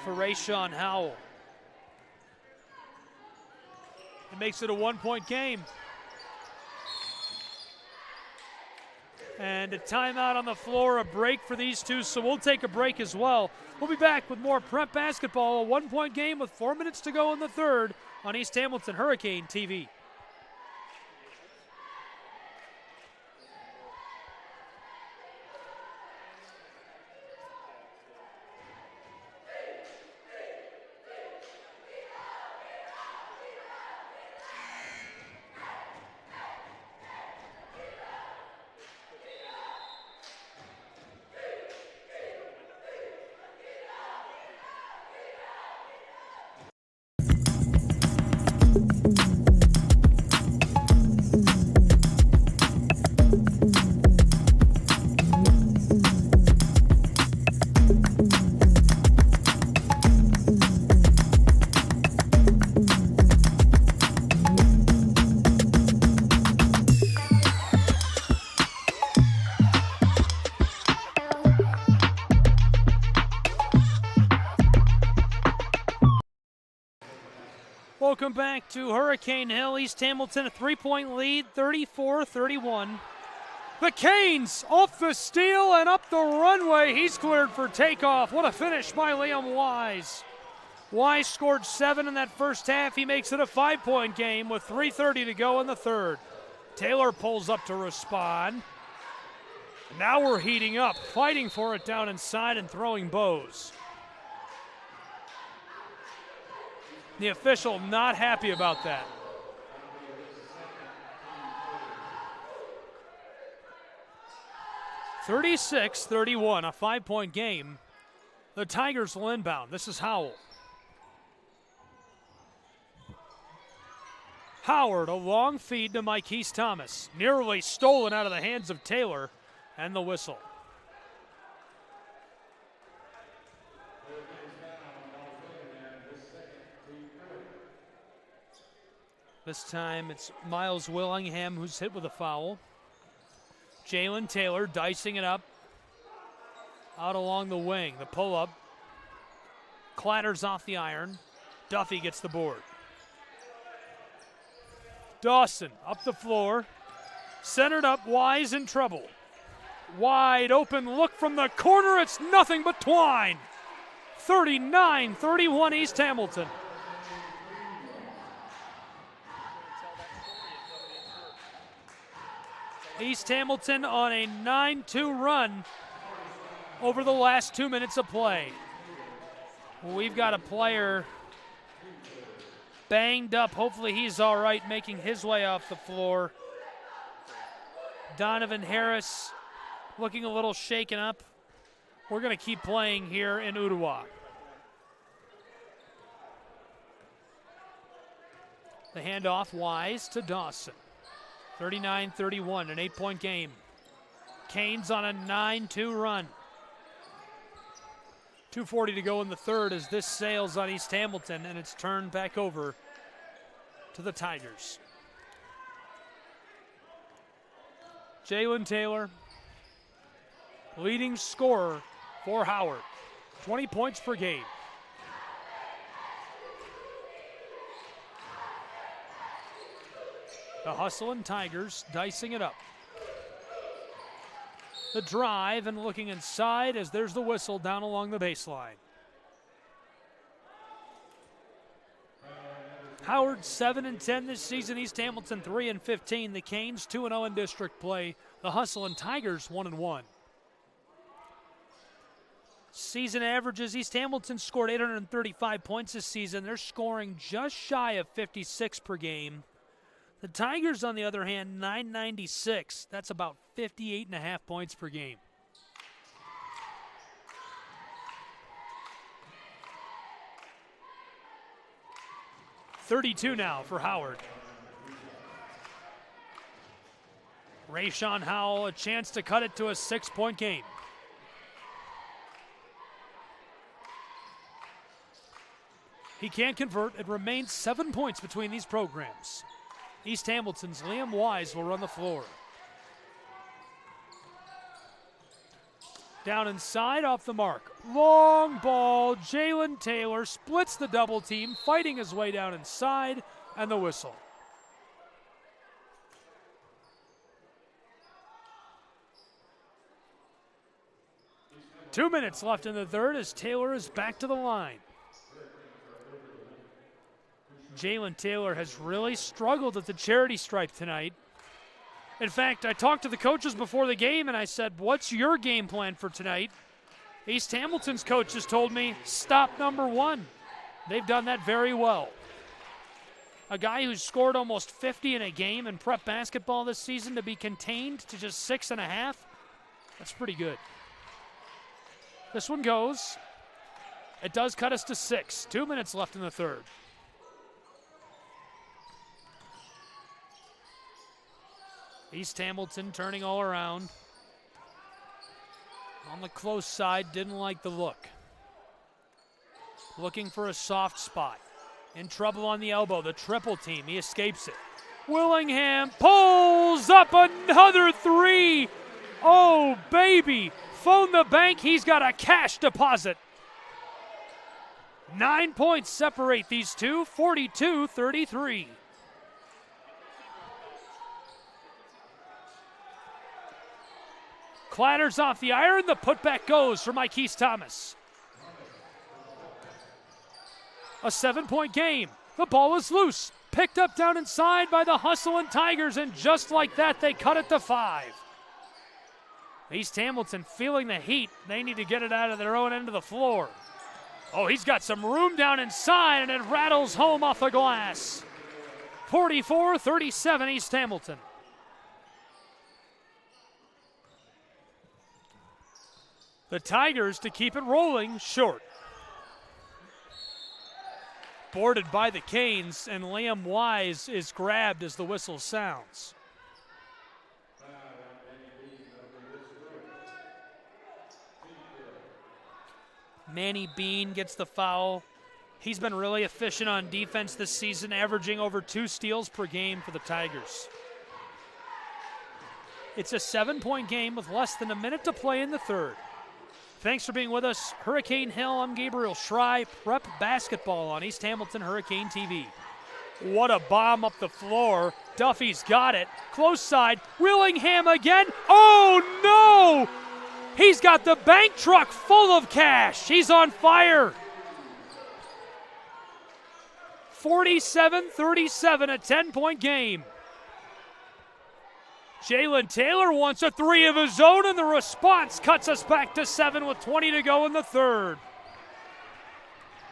for Rayshawn Howell. It makes it a 1-point game. And a timeout on the floor, a break for these two, so we'll take a break as well. We'll be back with more prep basketball, a 1-point game with 4 minutes to go in the third on East Hamilton Hurricane TV. Welcome back to Hurricane Hill. East Hamilton, a 3-point lead, 34-31. The Canes off the steal and up the runway. He's cleared for takeoff. What a finish by Liam Wise. Wise scored 7 in that first half. He makes it a 5-point game with 3:30 to go in the third. Taylor pulls up to respond. Now we're heating up, fighting for it down inside and throwing bows. The official not happy about that. (36-31), a 5-point game. The Tigers will inbound. This is Howell. Howard, a long feed to Mykese Thomas. Nearly stolen out of the hands of Taylor, and the whistle. This time it's Miles Willingham who's hit with a foul. Jalen Taylor dicing it up. Out along the wing, the pull-up. Clatters off the iron. Duffy gets the board. Dawson up the floor. Centered up, Wise in trouble. Wide open look from the corner. It's nothing but twine. 39-31 East Hamilton. East Hamilton on a 9-2 run over the last 2 minutes of play. We've got a player banged up. Hopefully he's all right, making his way off the floor. Donovan Harris looking a little shaken up. We're going to keep playing here in Ooltewah. The handoff Wise to Dawson. 39-31, an 8-point game. Canes on a 9-2 run. 2:40 to go in the third as this sails on East Hamilton, and it's turned back over to the Tigers. Jalen Taylor, leading scorer for Howard. 20 points per game. The hustling Tigers dicing it up. The drive and looking inside as there's the whistle down along the baseline. Howard 7-10 this season. East Hamilton 3-15. The Canes 2-0 in district play. The hustling Tigers 1-1. Season averages, East Hamilton scored 835 points this season. They're scoring just shy of 56 per game. The Tigers, on the other hand, 996. That's about 58.5 points per game. .32 now for Howard. Rayshawn Howell, a chance to cut it to a 6-point game. He can't convert. It remains 7 points between these programs. East Hamilton's Liam Wise will run the floor. Down inside, off the mark. Long ball, Jalen Taylor splits the double team, fighting his way down inside, and the whistle. Two minutes left in the third as Taylor is back to the line. Jalen Taylor has really struggled at the charity stripe tonight. In fact, I talked to the coaches before the game and I said, what's your game plan for tonight? East Hamilton's coaches told me, stop number one. They've done that very well. A guy who's scored almost 50 in a game in prep basketball this season to be contained to just 6.5, that's pretty good. This one goes. It does cut us to 6. 2 minutes left in the third. East Hamilton turning all around. On the close side, didn't like the look. Looking for a soft spot. In trouble on the elbow, the triple team, he escapes it. Willingham pulls up another three. Oh, baby. Phone the bank, he's got a cash deposit. 9 points separate these two, 42-33. Clatters off the iron, the putback goes for Mikeese Thomas. A 7-point game. The ball is loose. Picked up down inside by the hustling Tigers, and just like that, they cut it to 5. East Hamilton feeling the heat. They need to get it out of their own end of the floor. Oh, he's got some room down inside, and it rattles home off the glass. 44-37 East Hamilton. The Tigers to keep it rolling, short. Boarded by the Canes, and Liam Wise is grabbed as the whistle sounds. Manny Bean gets the foul. He's been really efficient on defense this season, averaging over 2 steals per game for the Tigers. It's a 7-point game with less than a minute to play in the third. Thanks for being with us. Hurricane Hill, I'm Gabriel Schrei. Prep basketball on East Hamilton Hurricane TV. What a bomb up the floor. Duffy's got it. Close side. Willingham again. Oh, no! He's got the bank truck full of cash. He's on fire. 47-37, a 10-point game. Jalen Taylor wants a three of his own, and the response cuts us back to 7 with 20 to go in the third.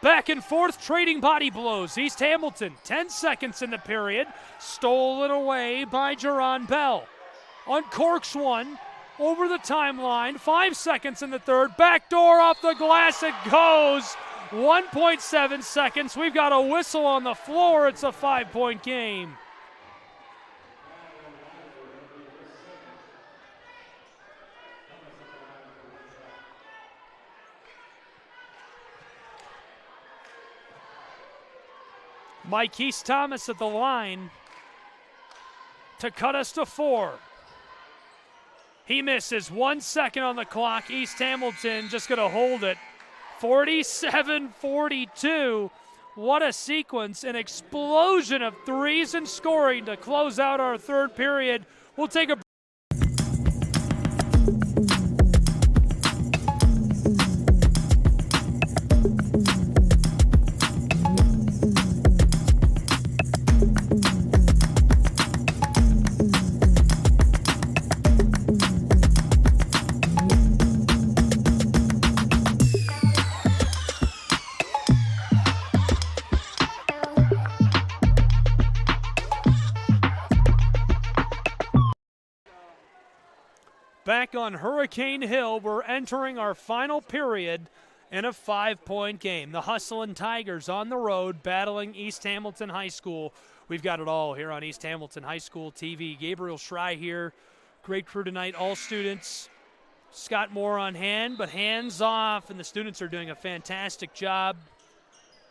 Back and forth, trading body blows. East Hamilton, 10 seconds in the period. Stolen away by Jerron Bell. Uncorks one, over the timeline. 5 seconds in the third. Backdoor off the glass, it goes. 1.7 seconds. We've got a whistle on the floor. It's a 5-point game. Mike East Thomas at the line to cut us to 4. He misses. 1 second on the clock. East Hamilton just going to hold it. 47-42. What a sequence. An explosion of threes and scoring to close out our third period. We'll take a back on Hurricane Hill. We're entering our final period in a 5-point game. The Hustlin' Tigers on the road battling East Hamilton High School. We've got it all here on East Hamilton High School TV. Gabriel Schrei here. Great crew tonight, all students. Scott Moore on hand, but hands off, and the students are doing a fantastic job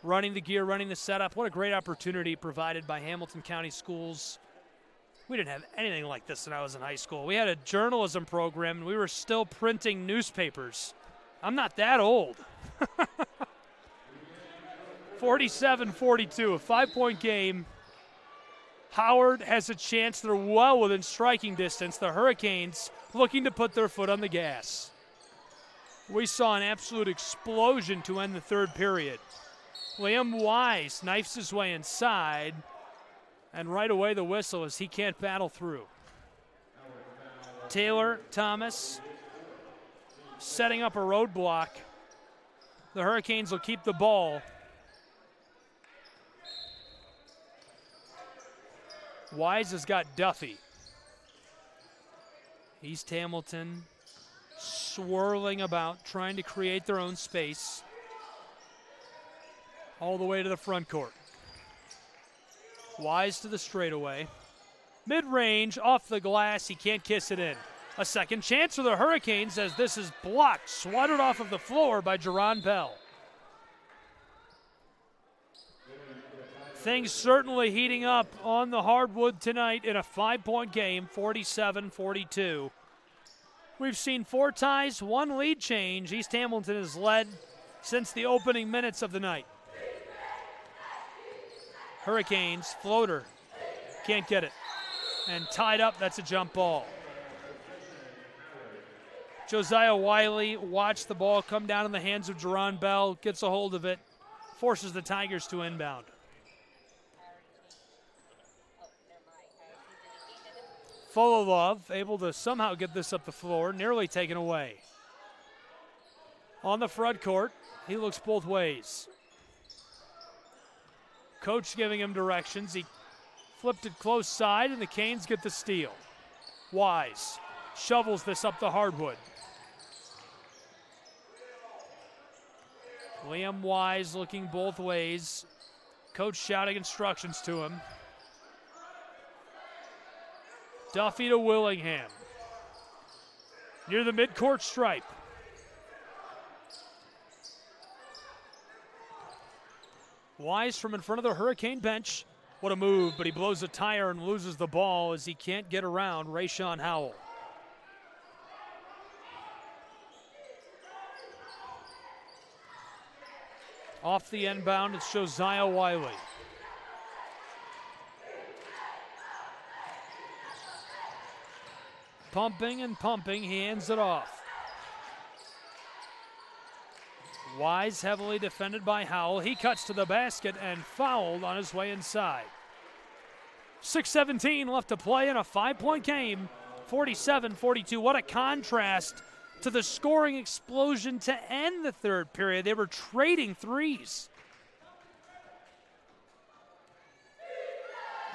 running the gear, running the setup. What a great opportunity provided by Hamilton County Schools. We didn't have anything like this when I was in high school. We had a journalism program, and we were still printing newspapers. I'm not that old. 47-42, a 5-point game. Howard has a chance. They're well within striking distance. The Hurricanes looking to put their foot on the gas. We saw an absolute explosion to end the third period. Liam Wise knifes his way inside. And right away the whistle as he can't battle through. Taylor Thomas setting up a roadblock. The Hurricanes will keep the ball. Wise has got Duffy. East Hamilton swirling about, trying to create their own space. All the way to the front court. Wise to the straightaway. Mid-range, off the glass, he can't kiss it in. A second chance for the Hurricanes as this is blocked, swatted off of the floor by Jerron Bell. Things certainly heating up on the hardwood tonight in a 5-point game, 47-42. We've seen 4 ties, 1 lead change. East Hamilton has led since the opening minutes of the night. Hurricanes, floater, can't get it. And tied up, that's a jump ball. Josiah Wiley watched the ball come down in the hands of Jerron Bell, gets a hold of it, forces the Tigers to inbound. Fullilove able to somehow get this up the floor, nearly taken away. On the front court, he looks both ways. Coach giving him directions. He flipped it close side, and the Canes get the steal. Wise shovels this up the hardwood. Liam Wise looking both ways. Coach shouting instructions to him. Duffy to Willingham. Near the midcourt stripe. Wise from in front of the Hurricane bench. What a move, but he blows a tire and loses the ball as he can't get around Rayshawn Howell. Off the inbound, it's Josiah Wiley. pumping and pumping. He hands it off. Wise heavily defended by Howell. He cuts to the basket and fouled on his way inside. 6:17 left to play in a 5-point game. 47-42. What a contrast to the scoring explosion to end the third period. They were trading threes.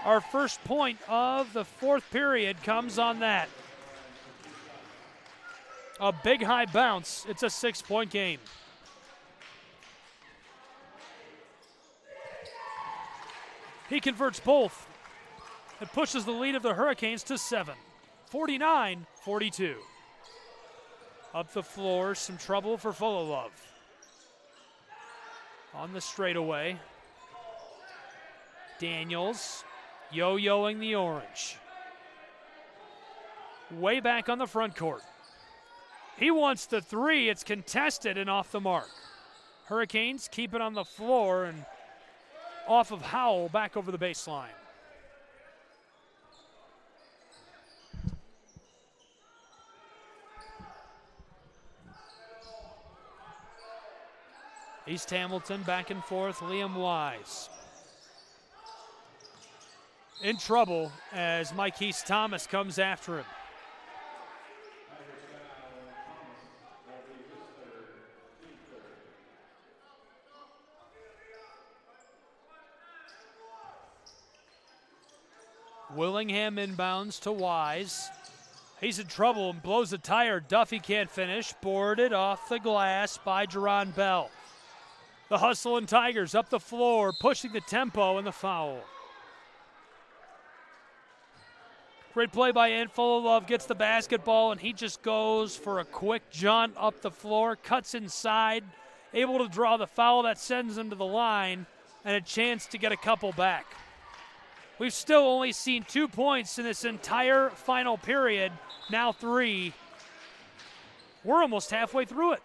Our first point of the fourth period comes on that. A big high bounce. It's a 6-point game. He converts both. It pushes the lead of the Hurricanes to 7. 49-42. Up the floor, some trouble for Ooltewah. On the straightaway. Daniels yo-yoing the orange. Way back on the front court. He wants the three. It's contested and off the mark. Hurricanes keep it on the floor and off of Howell back over the baseline. East Hamilton back and forth. Liam Wise in trouble as Mike East Thomas comes after him. Willingham inbounds to Wise. He's in trouble and blows a tire. Duffy can't finish. Boarded off the glass by Jerron Bell. The hustle and Tigers up the floor, pushing the tempo and the foul. Great play by Ooltewah. Gets the basketball, and he just goes for a quick jaunt up the floor, cuts inside, able to draw the foul that sends him to the line, and a chance to get a couple back. We've still only seen 2 points in this entire final period, now 3. We're almost halfway through it.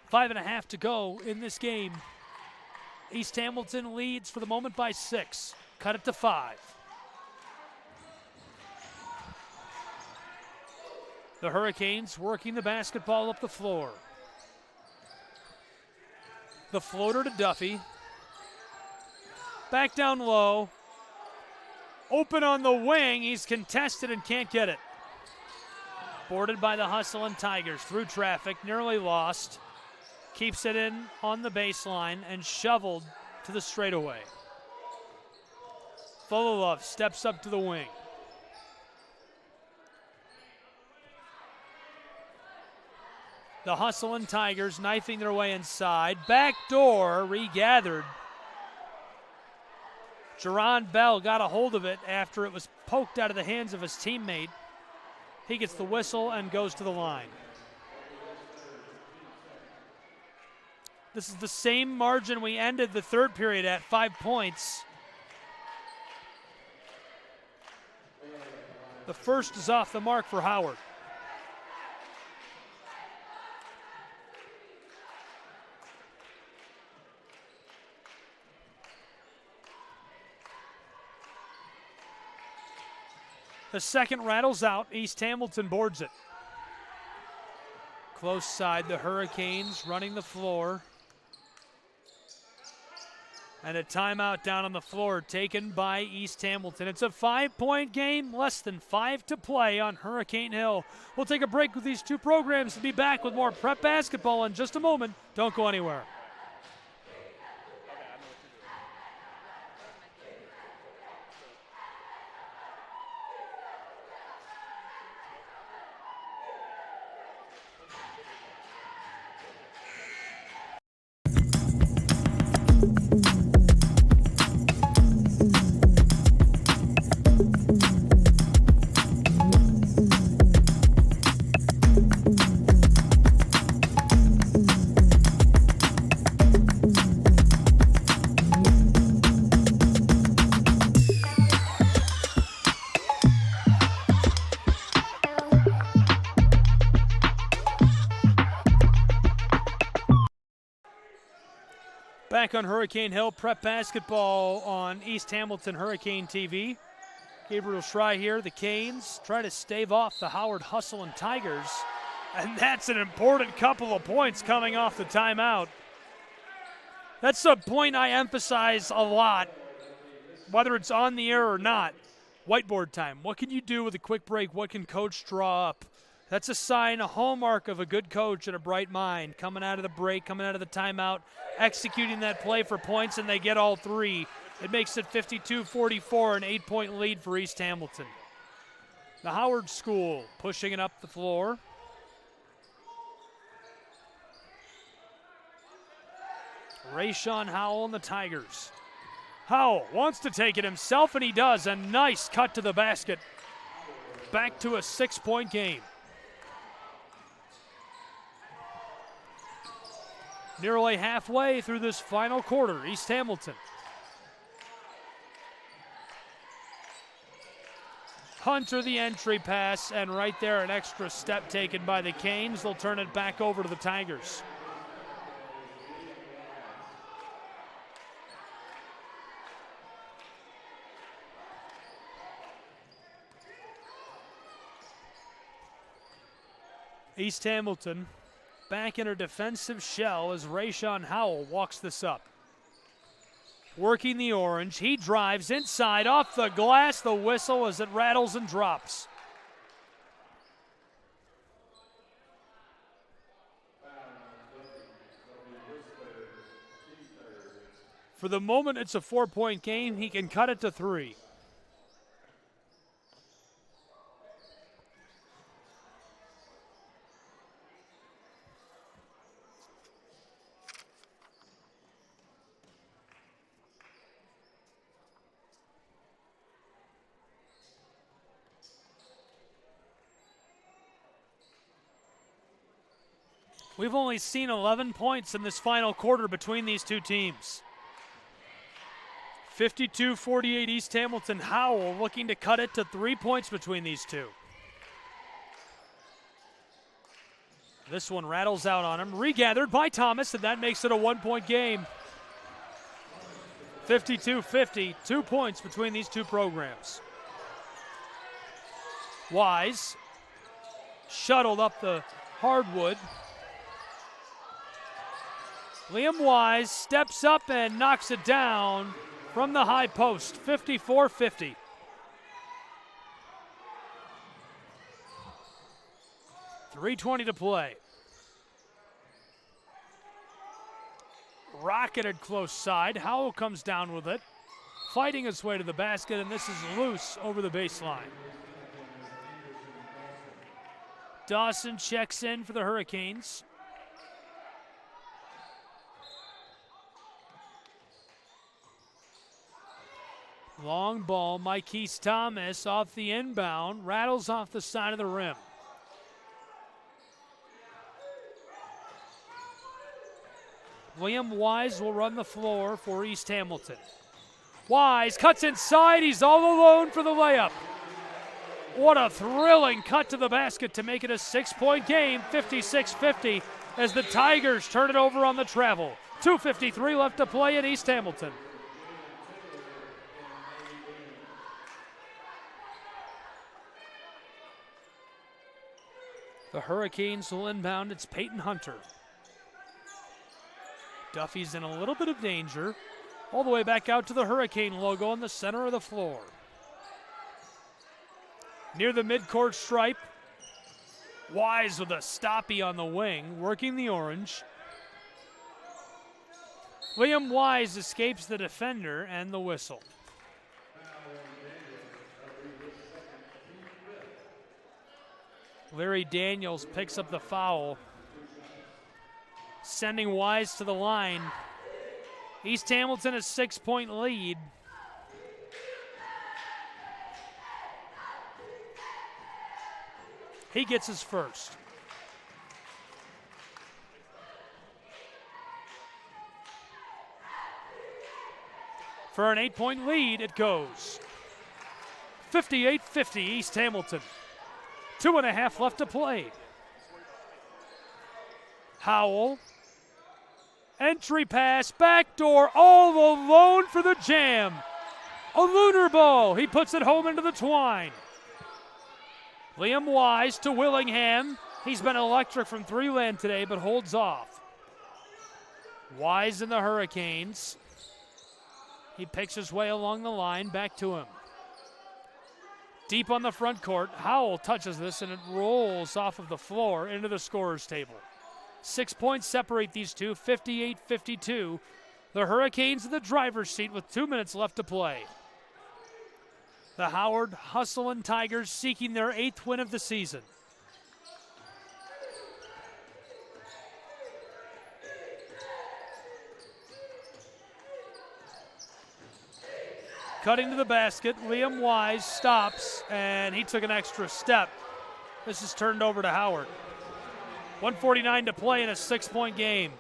Five and a half to go in this game. East Hamilton leads for the moment by 6. Cut it to 5. The Hurricanes working the basketball up the floor. The floater to Duffy. Back down low. Open on the wing. He's contested and can't get it. Boarded by the hustle and Tigers through traffic. Nearly lost. Keeps it in on the baseline and shoveled to the straightaway. Ooltewah steps up to the wing. The hustle and Tigers knifing their way inside. Back door regathered. Jerron Bell got a hold of it after it was poked out of the hands of his teammate. He gets the whistle and goes to the line. This is the same margin we ended the third period at, 5 points. The first is off the mark for Howard. The second rattles out. East Hamilton boards it. Close side, the Hurricanes running the floor. And a timeout down on the floor taken by East Hamilton. It's a 5-point game, less than 5 to play on Hurricane Hill. We'll take a break with these two programs and be back with more prep basketball in just a moment. Don't go anywhere. Back on Hurricane Hill, prep basketball on East Hamilton Hurricane TV. Gabriel Schrei here. The Canes try to stave off the Howard Hustle and Tigers. And that's an important couple of points coming off the timeout. That's a point I emphasize a lot, whether it's on the air or not. Whiteboard time. What can you do with a quick break? What can coach draw up? That's a sign, a hallmark of a good coach and a bright mind. Coming out of the break, coming out of the timeout, executing that play for points, and they get all three. It makes it 52-44, an 8-point lead for East Hamilton. The Howard School pushing it up the floor. Rayshawn Howell and the Tigers. Howell wants to take it himself, and he does. A nice cut to the basket. Back to a 6-point game. Nearly halfway through this final quarter, East Hamilton. Hunter the entry pass, and right there an extra step taken by the Canes. They'll turn it back over to the Tigers. East Hamilton back in her defensive shell as Rayshawn Howell walks this up. Working the orange, he drives inside, off the glass, the whistle as it rattles and drops. For the moment, it's a 4-point game. He can cut it to 3. We've only seen 11 points in this final quarter between these two teams. 52-48 East Hamilton. Howell looking to cut it to 3 points between these two. This one rattles out on him. Regathered by Thomas, and that makes it a 1-point game. 52-50, 2 points between these two programs. Wise shuttled up the hardwood. Liam Wise steps up and knocks it down from the high post, 54-50. .320 to play. Rocketed close side. Howell comes down with it, fighting his way to the basket, and this is loose over the baseline. Dawson checks in for the Hurricanes. Long ball, Mykese Thomas off the inbound, rattles off the side of the rim. Liam Wise will run the floor for East Hamilton. Wise cuts inside, he's all alone for the layup. What a thrilling cut to the basket to make it a 6-point game, 56-50, as the Tigers turn it over on the travel. 2:53 left to play in East Hamilton. The Hurricanes will inbound. It's Peyton Hunter. Duffy's in a little bit of danger. All the way back out to the Hurricane logo in the center of the floor. Near the midcourt stripe. Wise with a stoppie on the wing, working the orange. Liam Wise escapes the defender and the whistle. Larry Daniels picks up the foul, sending Wise to the line. East Hamilton a 6-point lead. He gets his first. For an 8-point lead, it goes. 58-50 East Hamilton. 2.5 left to play. Howell Entry pass, backdoor, all alone for the jam. A lunar ball. He puts it home into the twine. Liam Wise to Willingham. He's been electric from three-land today, but holds off. Wise in the Hurricanes. He picks his way along the line, back to him. Deep on the front court, Howell touches this and it rolls off of the floor into the scorer's table. 6 points separate these two, 58-52. The Hurricanes in the driver's seat with 2 minutes left to play. The Howard Hustle Tigers seeking their 8th win of the season. Cutting to the basket, Liam Wise stops, and he took an extra step. This is turned over to Howard. 1:49 to play in a 6-point game.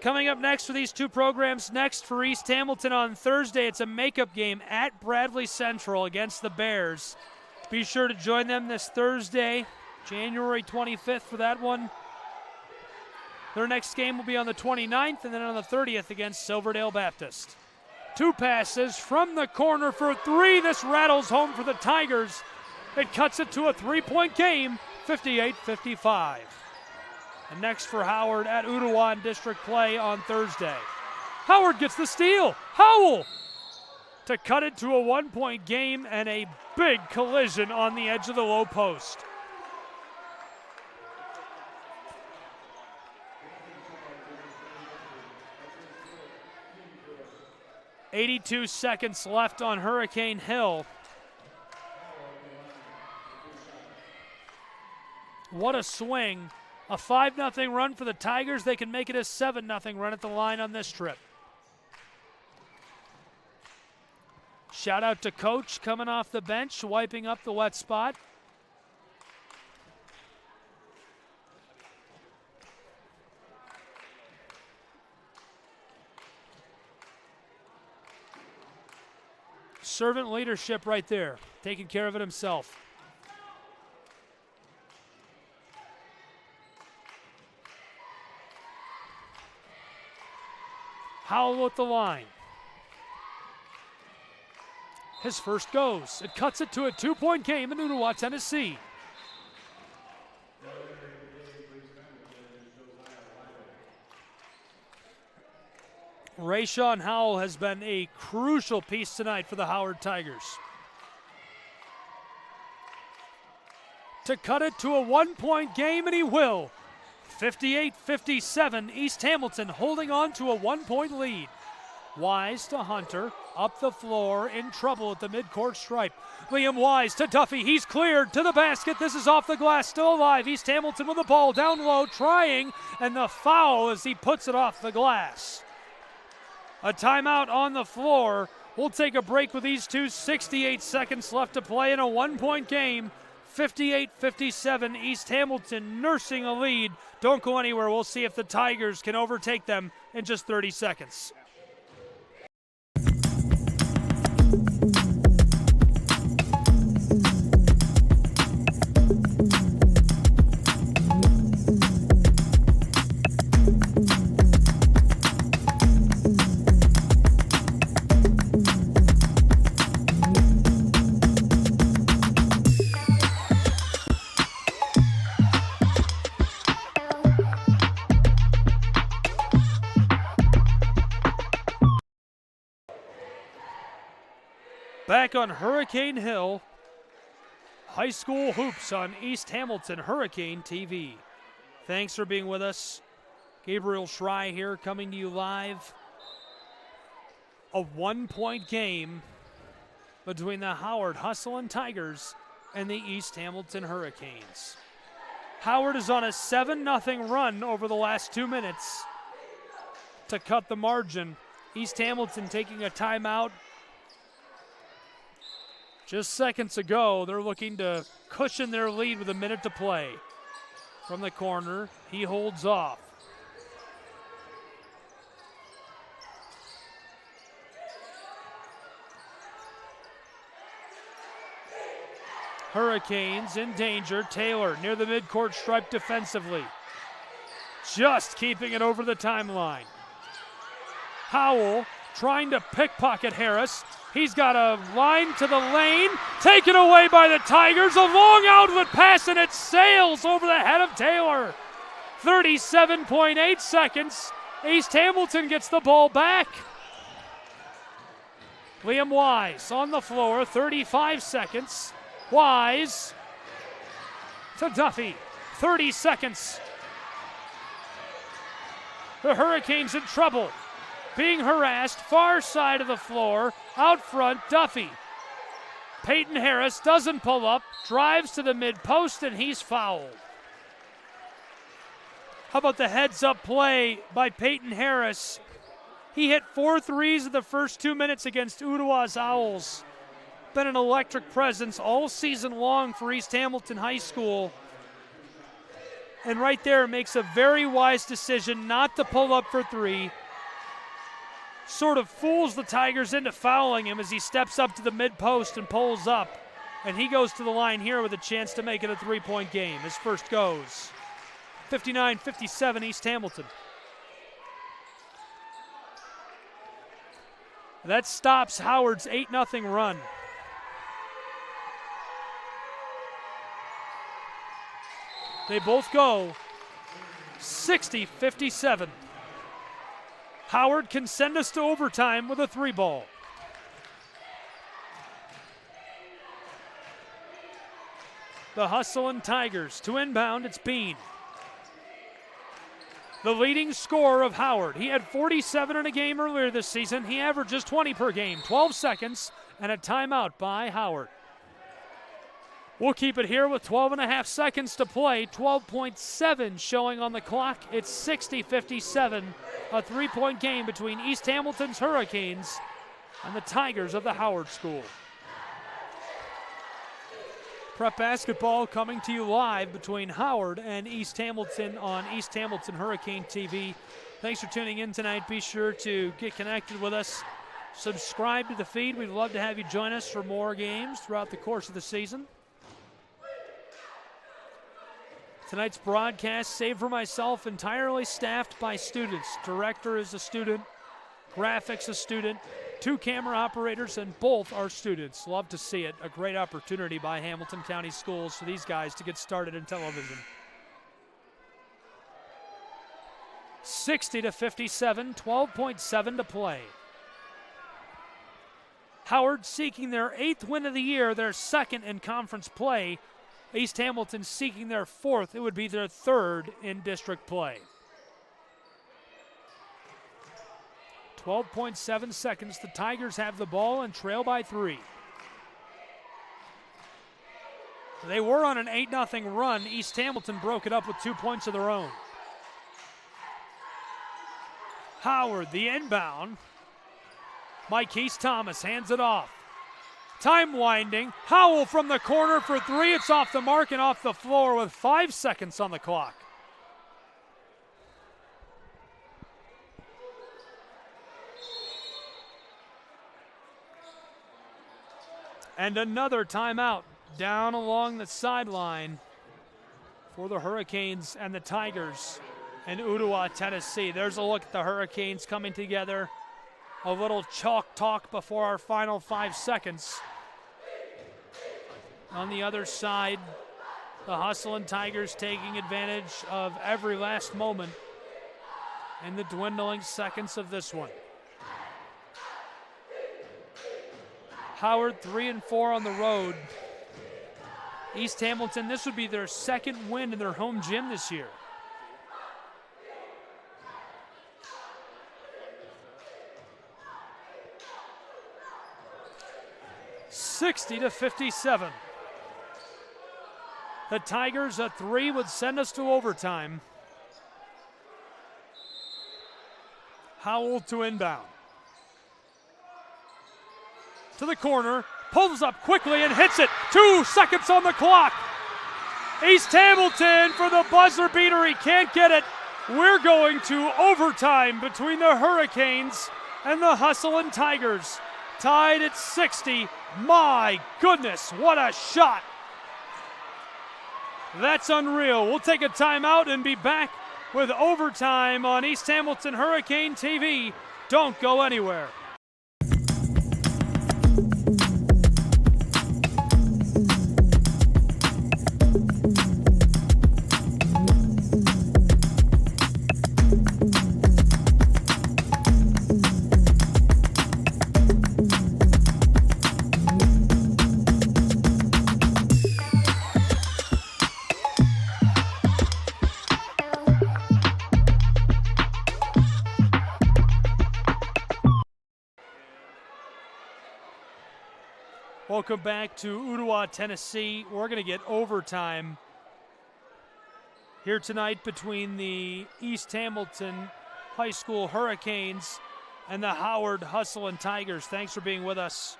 Coming up next for these two programs, next for East Hamilton on Thursday, it's a makeup game at Bradley Central against the Bears. Be sure to join them this Thursday, January 25th for that one. Their next game will be on the 29th and then on the 30th against Silverdale Baptist. 2 passes from the corner for 3. This rattles home for the Tigers. It cuts it to a 3-point game, 58-55. And next for Howard at Ooltewah in district play on Thursday. Howard gets the steal. Howell to cut it to a 1-point game and a big collision on the edge of the low post. .82 seconds left on Hurricane Hill. What a swing. A 5-0 run for the Tigers. They can make it a 7-0 run at the line on this trip. Shout out to Coach coming off the bench, wiping up the wet spot. Servant leadership right there, taking care of it himself. Howell at the line. His first goes. It cuts it to a 2-point game in Ooltewah, Tennessee. Rayshawn Howell has been a crucial piece tonight for the Howard Tigers. To cut it to a 1-point game, and he will. 58-57, East Hamilton holding on to a 1-point lead. Wise to Hunter, up the floor, in trouble at the midcourt stripe. Liam Wise to Duffy, he's cleared to the basket. This is off the glass, still alive. East Hamilton with the ball down low, trying, and the foul as he puts it off the glass. A timeout on the floor. We'll take a break with these two. 68 seconds left to play in a 1-point game. 58-57, East Hamilton nursing a lead. Don't go anywhere. We'll see if the Tigers can overtake them in just 30 seconds. Back on Hurricane Hill, high school hoops on East Hamilton Hurricane TV. Thanks for being with us. Gabriel Schrei here coming to you live. A 1-point game between the Howard Hustle Tigers and the East Hamilton Hurricanes. Howard is on a 7-0 run over the last 2 minutes to cut the margin. East Hamilton taking a timeout. Just seconds ago, they're looking to cushion their lead with a minute to play. From the corner, he holds off. Hurricanes in danger. Taylor near the midcourt stripe defensively. just keeping it over the timeline. Howell trying to pickpocket Harris. He's got a line to the lane, taken away by the Tigers. A long outlet pass, and it sails over the head of Taylor. 37.8 seconds. East Hamilton gets the ball back. Liam Wise on the floor, 35 seconds. Wise to Duffy, 30 seconds. The Hurricanes in trouble. Being harassed, far side of the floor, out front, Duffy. Peyton Harris doesn't pull up, drives to the mid-post, and he's fouled. How about the heads-up play by Peyton Harris? He hit 4 threes in the first 2 minutes against Ooltewah's Owls. Been an electric presence all season long for East Hamilton High School. And right there makes a very wise decision not to pull up for 3. Sort of fools the Tigers into fouling him as he steps up to the mid-post and pulls up. And he goes to the line here with a chance to make it a 3-point game. His first goes. 59-57 East Hamilton. That stops Howard's 8-0 run. They both go 60-57. Howard can send us to overtime with a 3-ball. The Hustling Tigers to inbound, it's Bean. The leading scorer of Howard. He had 47 in a game earlier this season. He averages 20 per game, 12 seconds, and a timeout by Howard. We'll keep it here with 12.5 seconds to play. 12.7 showing on the clock. It's 60-57, a 3-point game between East Hamilton's Hurricanes and the Tigers of the Howard School. Prep basketball coming to you live between Howard and East Hamilton on East Hamilton Hurricane TV. Thanks for tuning in tonight. Be sure to get connected with us. Subscribe to the feed. We'd love to have you join us for more games throughout the course of the season. Tonight's broadcast, save for myself, entirely staffed by students. Director is a student, graphics a student, 2 camera operators, and both are students. Love to see it. A great opportunity by Hamilton County Schools for these guys to get started in television. 60-57, 12.7 to play. Howard seeking their 8th win of the year, their 2nd in conference play. East Hamilton seeking their 4th. It would be their 3rd in district play. 12.7 seconds. The Tigers have the ball and trail by 3. They were on an 8-0 run. East Hamilton broke it up with 2 points of their own. Howard, the inbound. Mike East Thomas hands it off. Time winding. Howell from the corner for 3. It's off the mark and off the floor with 5 seconds on the clock. And another timeout down along the sideline for the Hurricanes and the Tigers in Ooltewah, Tennessee. There's a look at the Hurricanes coming together. A little chalk talk before our final 5 seconds. On the other side, the Hustling Tigers taking advantage of every last moment in the dwindling seconds of this one. Howard 3-4 on the road. East Hamilton, this would be their 2nd win in their home gym this year. $60-57. The Tigers, a 3 would send us to overtime. Howell to inbound. To the corner, pulls up quickly and hits it. 2 seconds on the clock. East Hamilton for the buzzer beater. He can't get it. We're going to overtime between the Hurricanes and the Hustling Tigers. Tied at 60. My goodness, what a shot. That's unreal. We'll take a timeout and be back with overtime on East Hamilton Hurricane TV. Don't go anywhere. Welcome back to Ooltewah, Tennessee. We're going to get overtime here tonight between the East Hamilton High School Hurricanes and the Howard Hustle and Tigers. Thanks for being with us.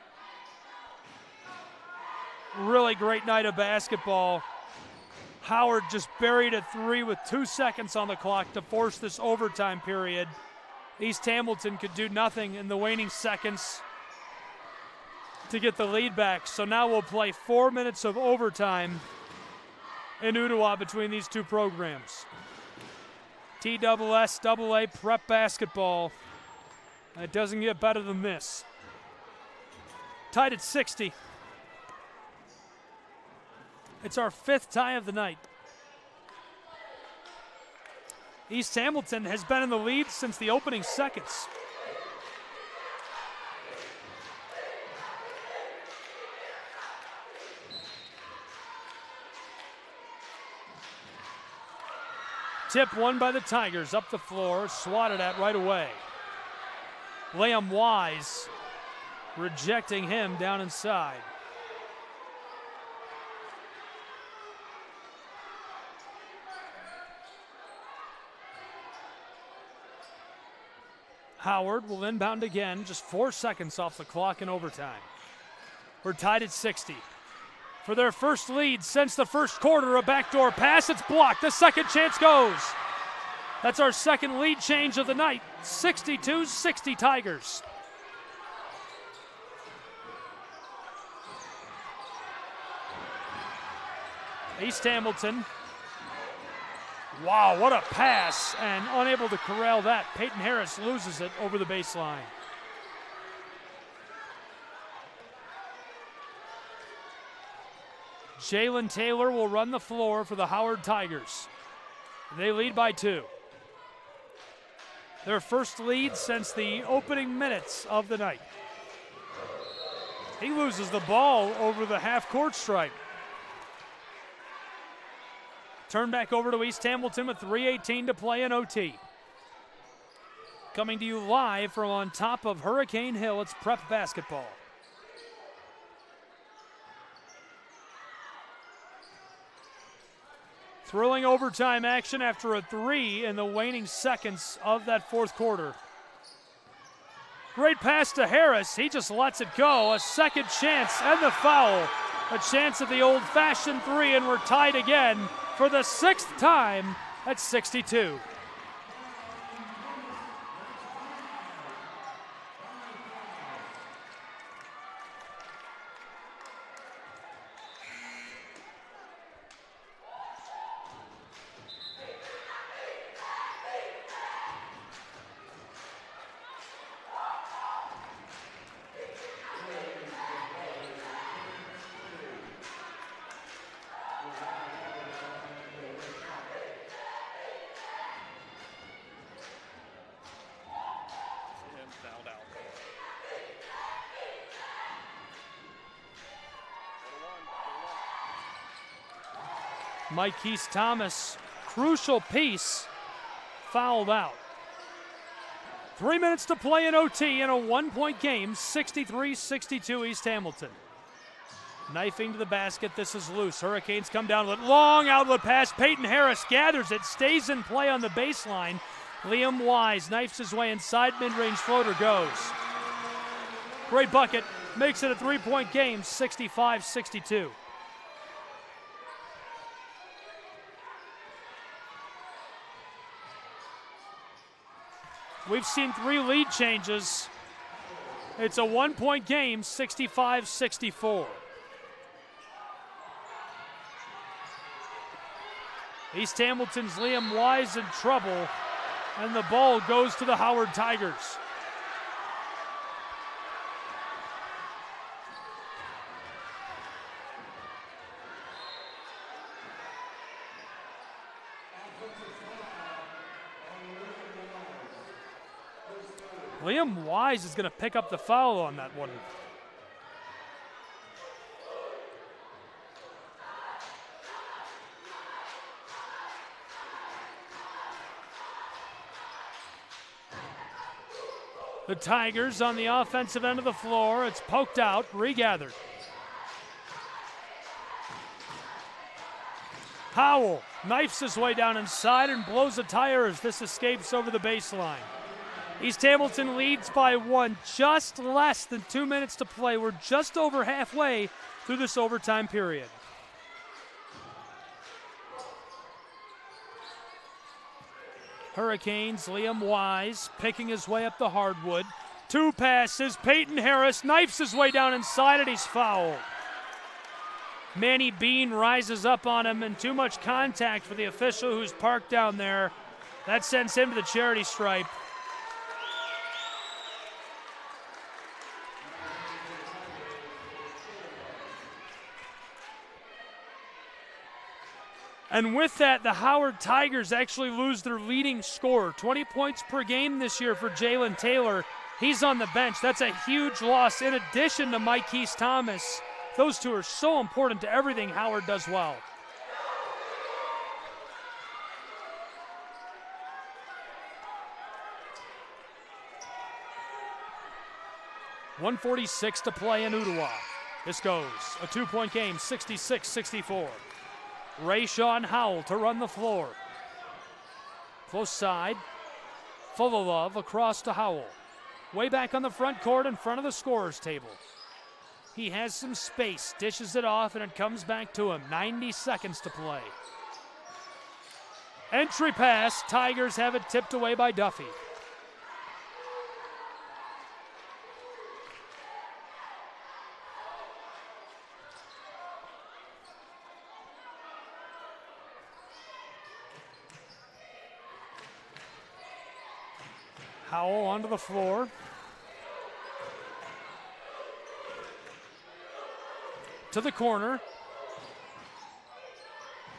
Really great night of basketball. Howard just buried a three with 2 seconds on the clock to force this overtime period. East Hamilton could do nothing in the waning seconds to get the lead back. So now we'll play 4 minutes of overtime in Ooltewah between these two programs. TSSAA prep basketball. It doesn't get better than this. Tied at 60. It's our 5th tie of the night. East Hamilton has been in the lead since the opening seconds. Tip won by the Tigers, up the floor, swatted at right away. Liam Wise rejecting him down inside. Howard will inbound again, just 4 seconds off the clock in overtime. We're tied at 60. For their first lead since the first quarter, a backdoor pass, it's blocked. The second chance goes. That's our second lead change of the night. 62-60 Tigers. East Hamilton. Wow, what a pass, and unable to corral that. Peyton Harris loses it over the baseline. Jalen Taylor will run the floor for the Howard Tigers. They lead by 2. Their first lead since the opening minutes of the night. He loses the ball over the half-court stripe. Turn back over to East Hamilton with 3:18 to play in OT. Coming to you live from on top of Hurricane Hill, it's prep basketball. Thrilling overtime action after a 3 in the waning seconds of that fourth quarter. Great pass to Harris. He just lets it go. A second chance and the foul. A chance at the old-fashioned 3, and we're tied again for the 6th time at 62. Mike Keese Thomas, crucial piece, fouled out. 3 minutes to play in OT in a 1-point game, 63-62 East Hamilton. Knifing to the basket, this is loose. Hurricanes come down with long outlet pass. Peyton Harris gathers it, stays in play on the baseline. Liam Wise knifes his way inside, mid-range floater goes. Great bucket, makes it a 3-point game, 65-62. We've seen 3 lead changes. It's a 1-point game, 65-64. East Hamilton's Liam Wise in trouble, and the ball goes to the Howard Tigers. Liam Wise is going to pick up the foul on that one. The Tigers on the offensive end of the floor. It's poked out, regathered. Howell knifes his way down inside and blows a tire as this escapes over the baseline. East Hamilton leads by one, just less than 2 minutes to play. We're just over halfway through this overtime period. Hurricanes, Liam Wise picking his way up the hardwood. 2 passes, Peyton Harris knifes his way down inside and he's fouled. Manny Bean rises up on him and too much contact for the official who's parked down there. That sends him to the charity stripe. And with that, the Howard Tigers actually lose their leading scorer. 20 points per game this year for Jalen Taylor. He's on the bench. That's a huge loss in addition to Mike Keys-Thomas. Those two are so important to everything Howard does well. .146 to play in Ooltewah. This goes a 2-point game, 66-64. Rayshawn Howell to run the floor. Close side. Full of love across to Howell. Way back on the front court in front of the scorer's table. He has some space, dishes it off, and it comes back to him. 90 seconds to play. Entry pass. Tigers have it tipped away by Duffy. Howell onto the floor. To the corner.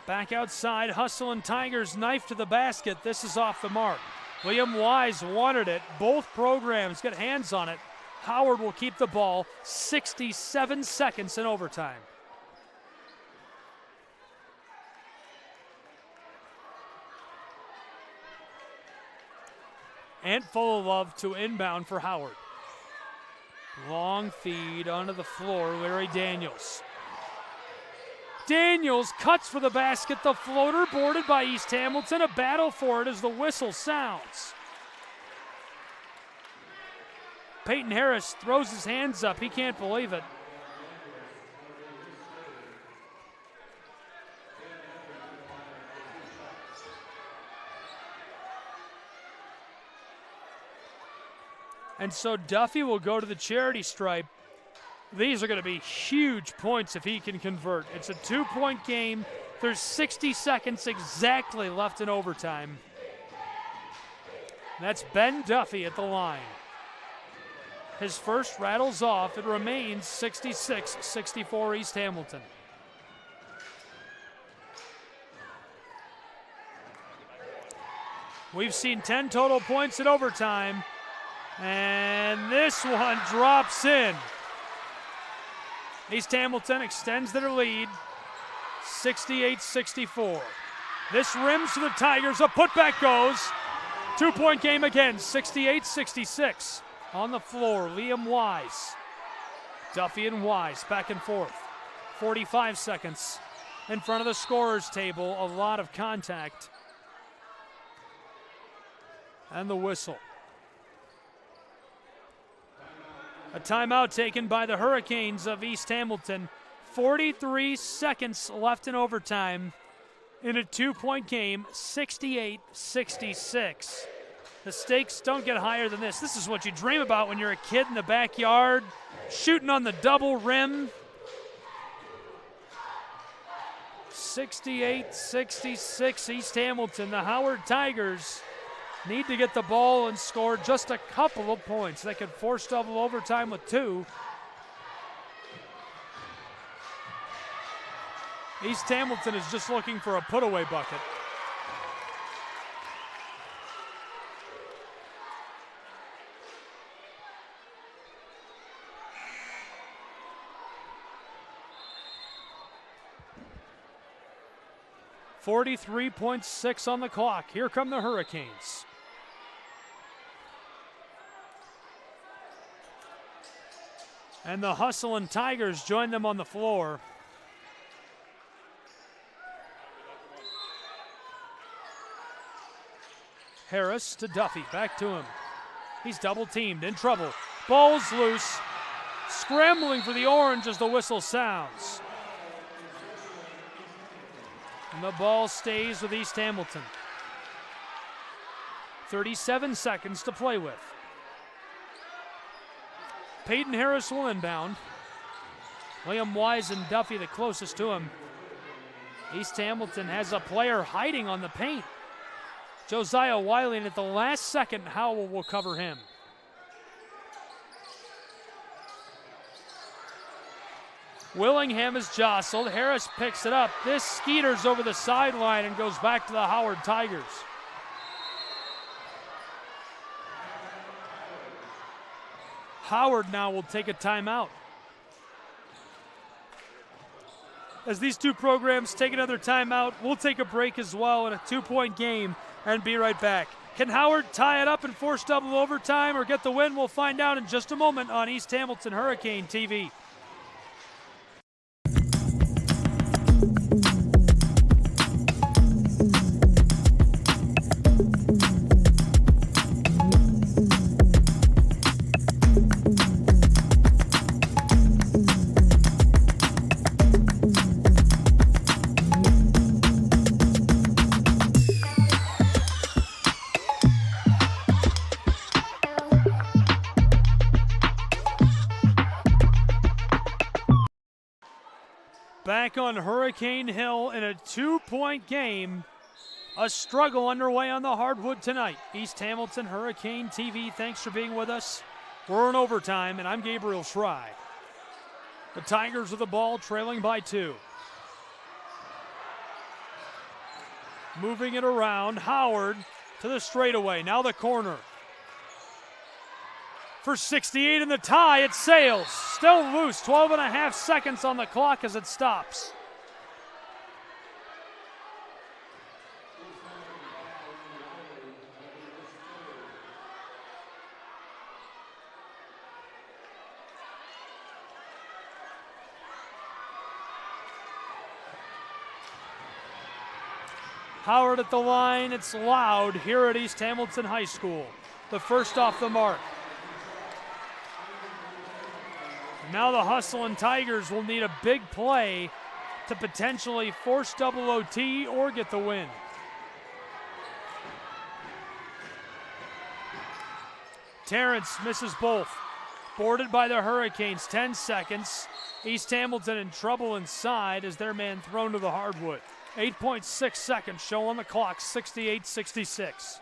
Back outside, Hustle and Tigers knife to the basket. This is off the mark. Liam Wise wanted it. Both programs get hands on it. Howard will keep the ball. 67 seconds in overtime. And full of love to inbound for Howard. Long feed onto the floor, Larry Daniels. Daniels cuts for the basket, the floater boarded by East Hamilton. A battle for it as the whistle sounds. Peyton Harris throws his hands up, he can't believe it. And so Duffy will go to the charity stripe. These are going to be huge points if he can convert. It's a 2-point game. There's 60 seconds exactly left in overtime. That's Ben Duffy at the line. His first rattles off. It remains 66-64 East Hamilton. We've seen 10 total points in overtime. And this one drops in. East Hamilton extends their lead, 68-64. This rims to the Tigers. A putback goes. 2-point game again, 68-66. On the floor, Liam Wise. Duffy and Wise back and forth. 45 seconds in front of the scorer's table. A lot of contact. And the whistle. A timeout taken by the Hurricanes of East Hamilton. 43 seconds left in overtime in a 2-point game, 68-66. The stakes don't get higher than this. This is what you dream about when you're a kid in the backyard, shooting on the double rim. 68-66 East Hamilton. The Howard Tigers need to get the ball and score just a couple of points. They could force double overtime with 2. East Hamilton is just looking for a put-away bucket. .6 on the clock. Here come the Hurricanes. And the hustling Tigers join them on the floor. Harris to Duffy, back to him. He's double teamed, in trouble. Ball's loose, scrambling for the orange as the whistle sounds. And the ball stays with East Hamilton. 37 seconds to play with. Peyton Harris will inbound. Liam Wise and Duffy the closest to him. East Hamilton has a player hiding on the paint. Josiah Wiley, and at the last second, Howell will cover him. Willingham is jostled. Harris picks it up. This skeeters over the sideline and goes back to the Howard Tigers. Howard now will take a timeout. As these two programs take another timeout, we'll take a break as well in a 2-point game and be right back. Can Howard tie it up and force double overtime or get the win? We'll find out in just a moment on East Hamilton Hurricane TV. Back on Hurricane Hill in a 2-point game. A struggle underway on the hardwood tonight. East Hamilton Hurricane TV, thanks for being with us. We're in overtime, and I'm Gabriel Schrei. The Tigers with the ball, trailing by 2. Moving it around, Howard to the straightaway, now the corner. For 68 in the tie, it sails. Still loose, 12.5 seconds on the clock as it stops. Howard at the line, it's loud here at East Hamilton High School. The first off the mark. Now the hustling Tigers will need a big play to potentially force double OT or get the win. Terrence misses both. Boarded by the Hurricanes, 10 seconds. East Hamilton in trouble inside as their man thrown to the hardwood. 8.6 seconds show on the clock, 68-66.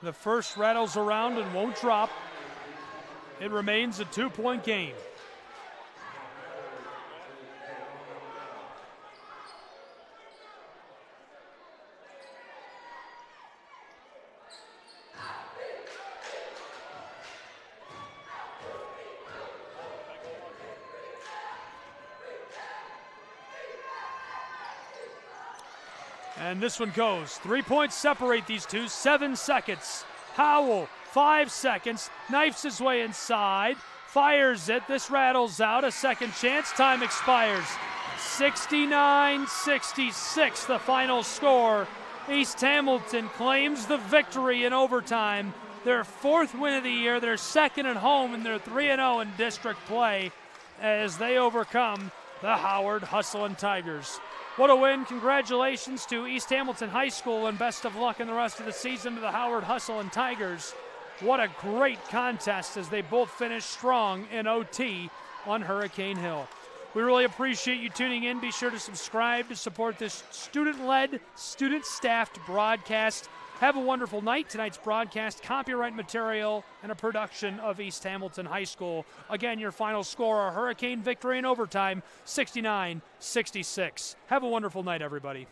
The first rattles around and won't drop. It remains a 2-point game. And this one goes. 3 points separate these two. 7 seconds. Howell, 5 seconds. Knifes his way inside. Fires it. This rattles out. A second chance. Time expires. 69-66 the final score. East Hamilton claims the victory in overtime. Their 4th win of the year, their 2nd at home, and they're 3-0 in district play as they overcome the Howard Hustlin' Tigers. What a win. Congratulations to East Hamilton High School, and best of luck in the rest of the season to the Howard Hustlin' Tigers. What a great contest as they both finished strong in OT on Hurricane Hill. We really appreciate you tuning in. Be sure to subscribe to support this student-led, student-staffed broadcast. Have a wonderful night. Tonight's broadcast, copyright material, and a production of East Hamilton High School. Again, your final score, a Hurricane victory in overtime, 69-66. Have a wonderful night, everybody.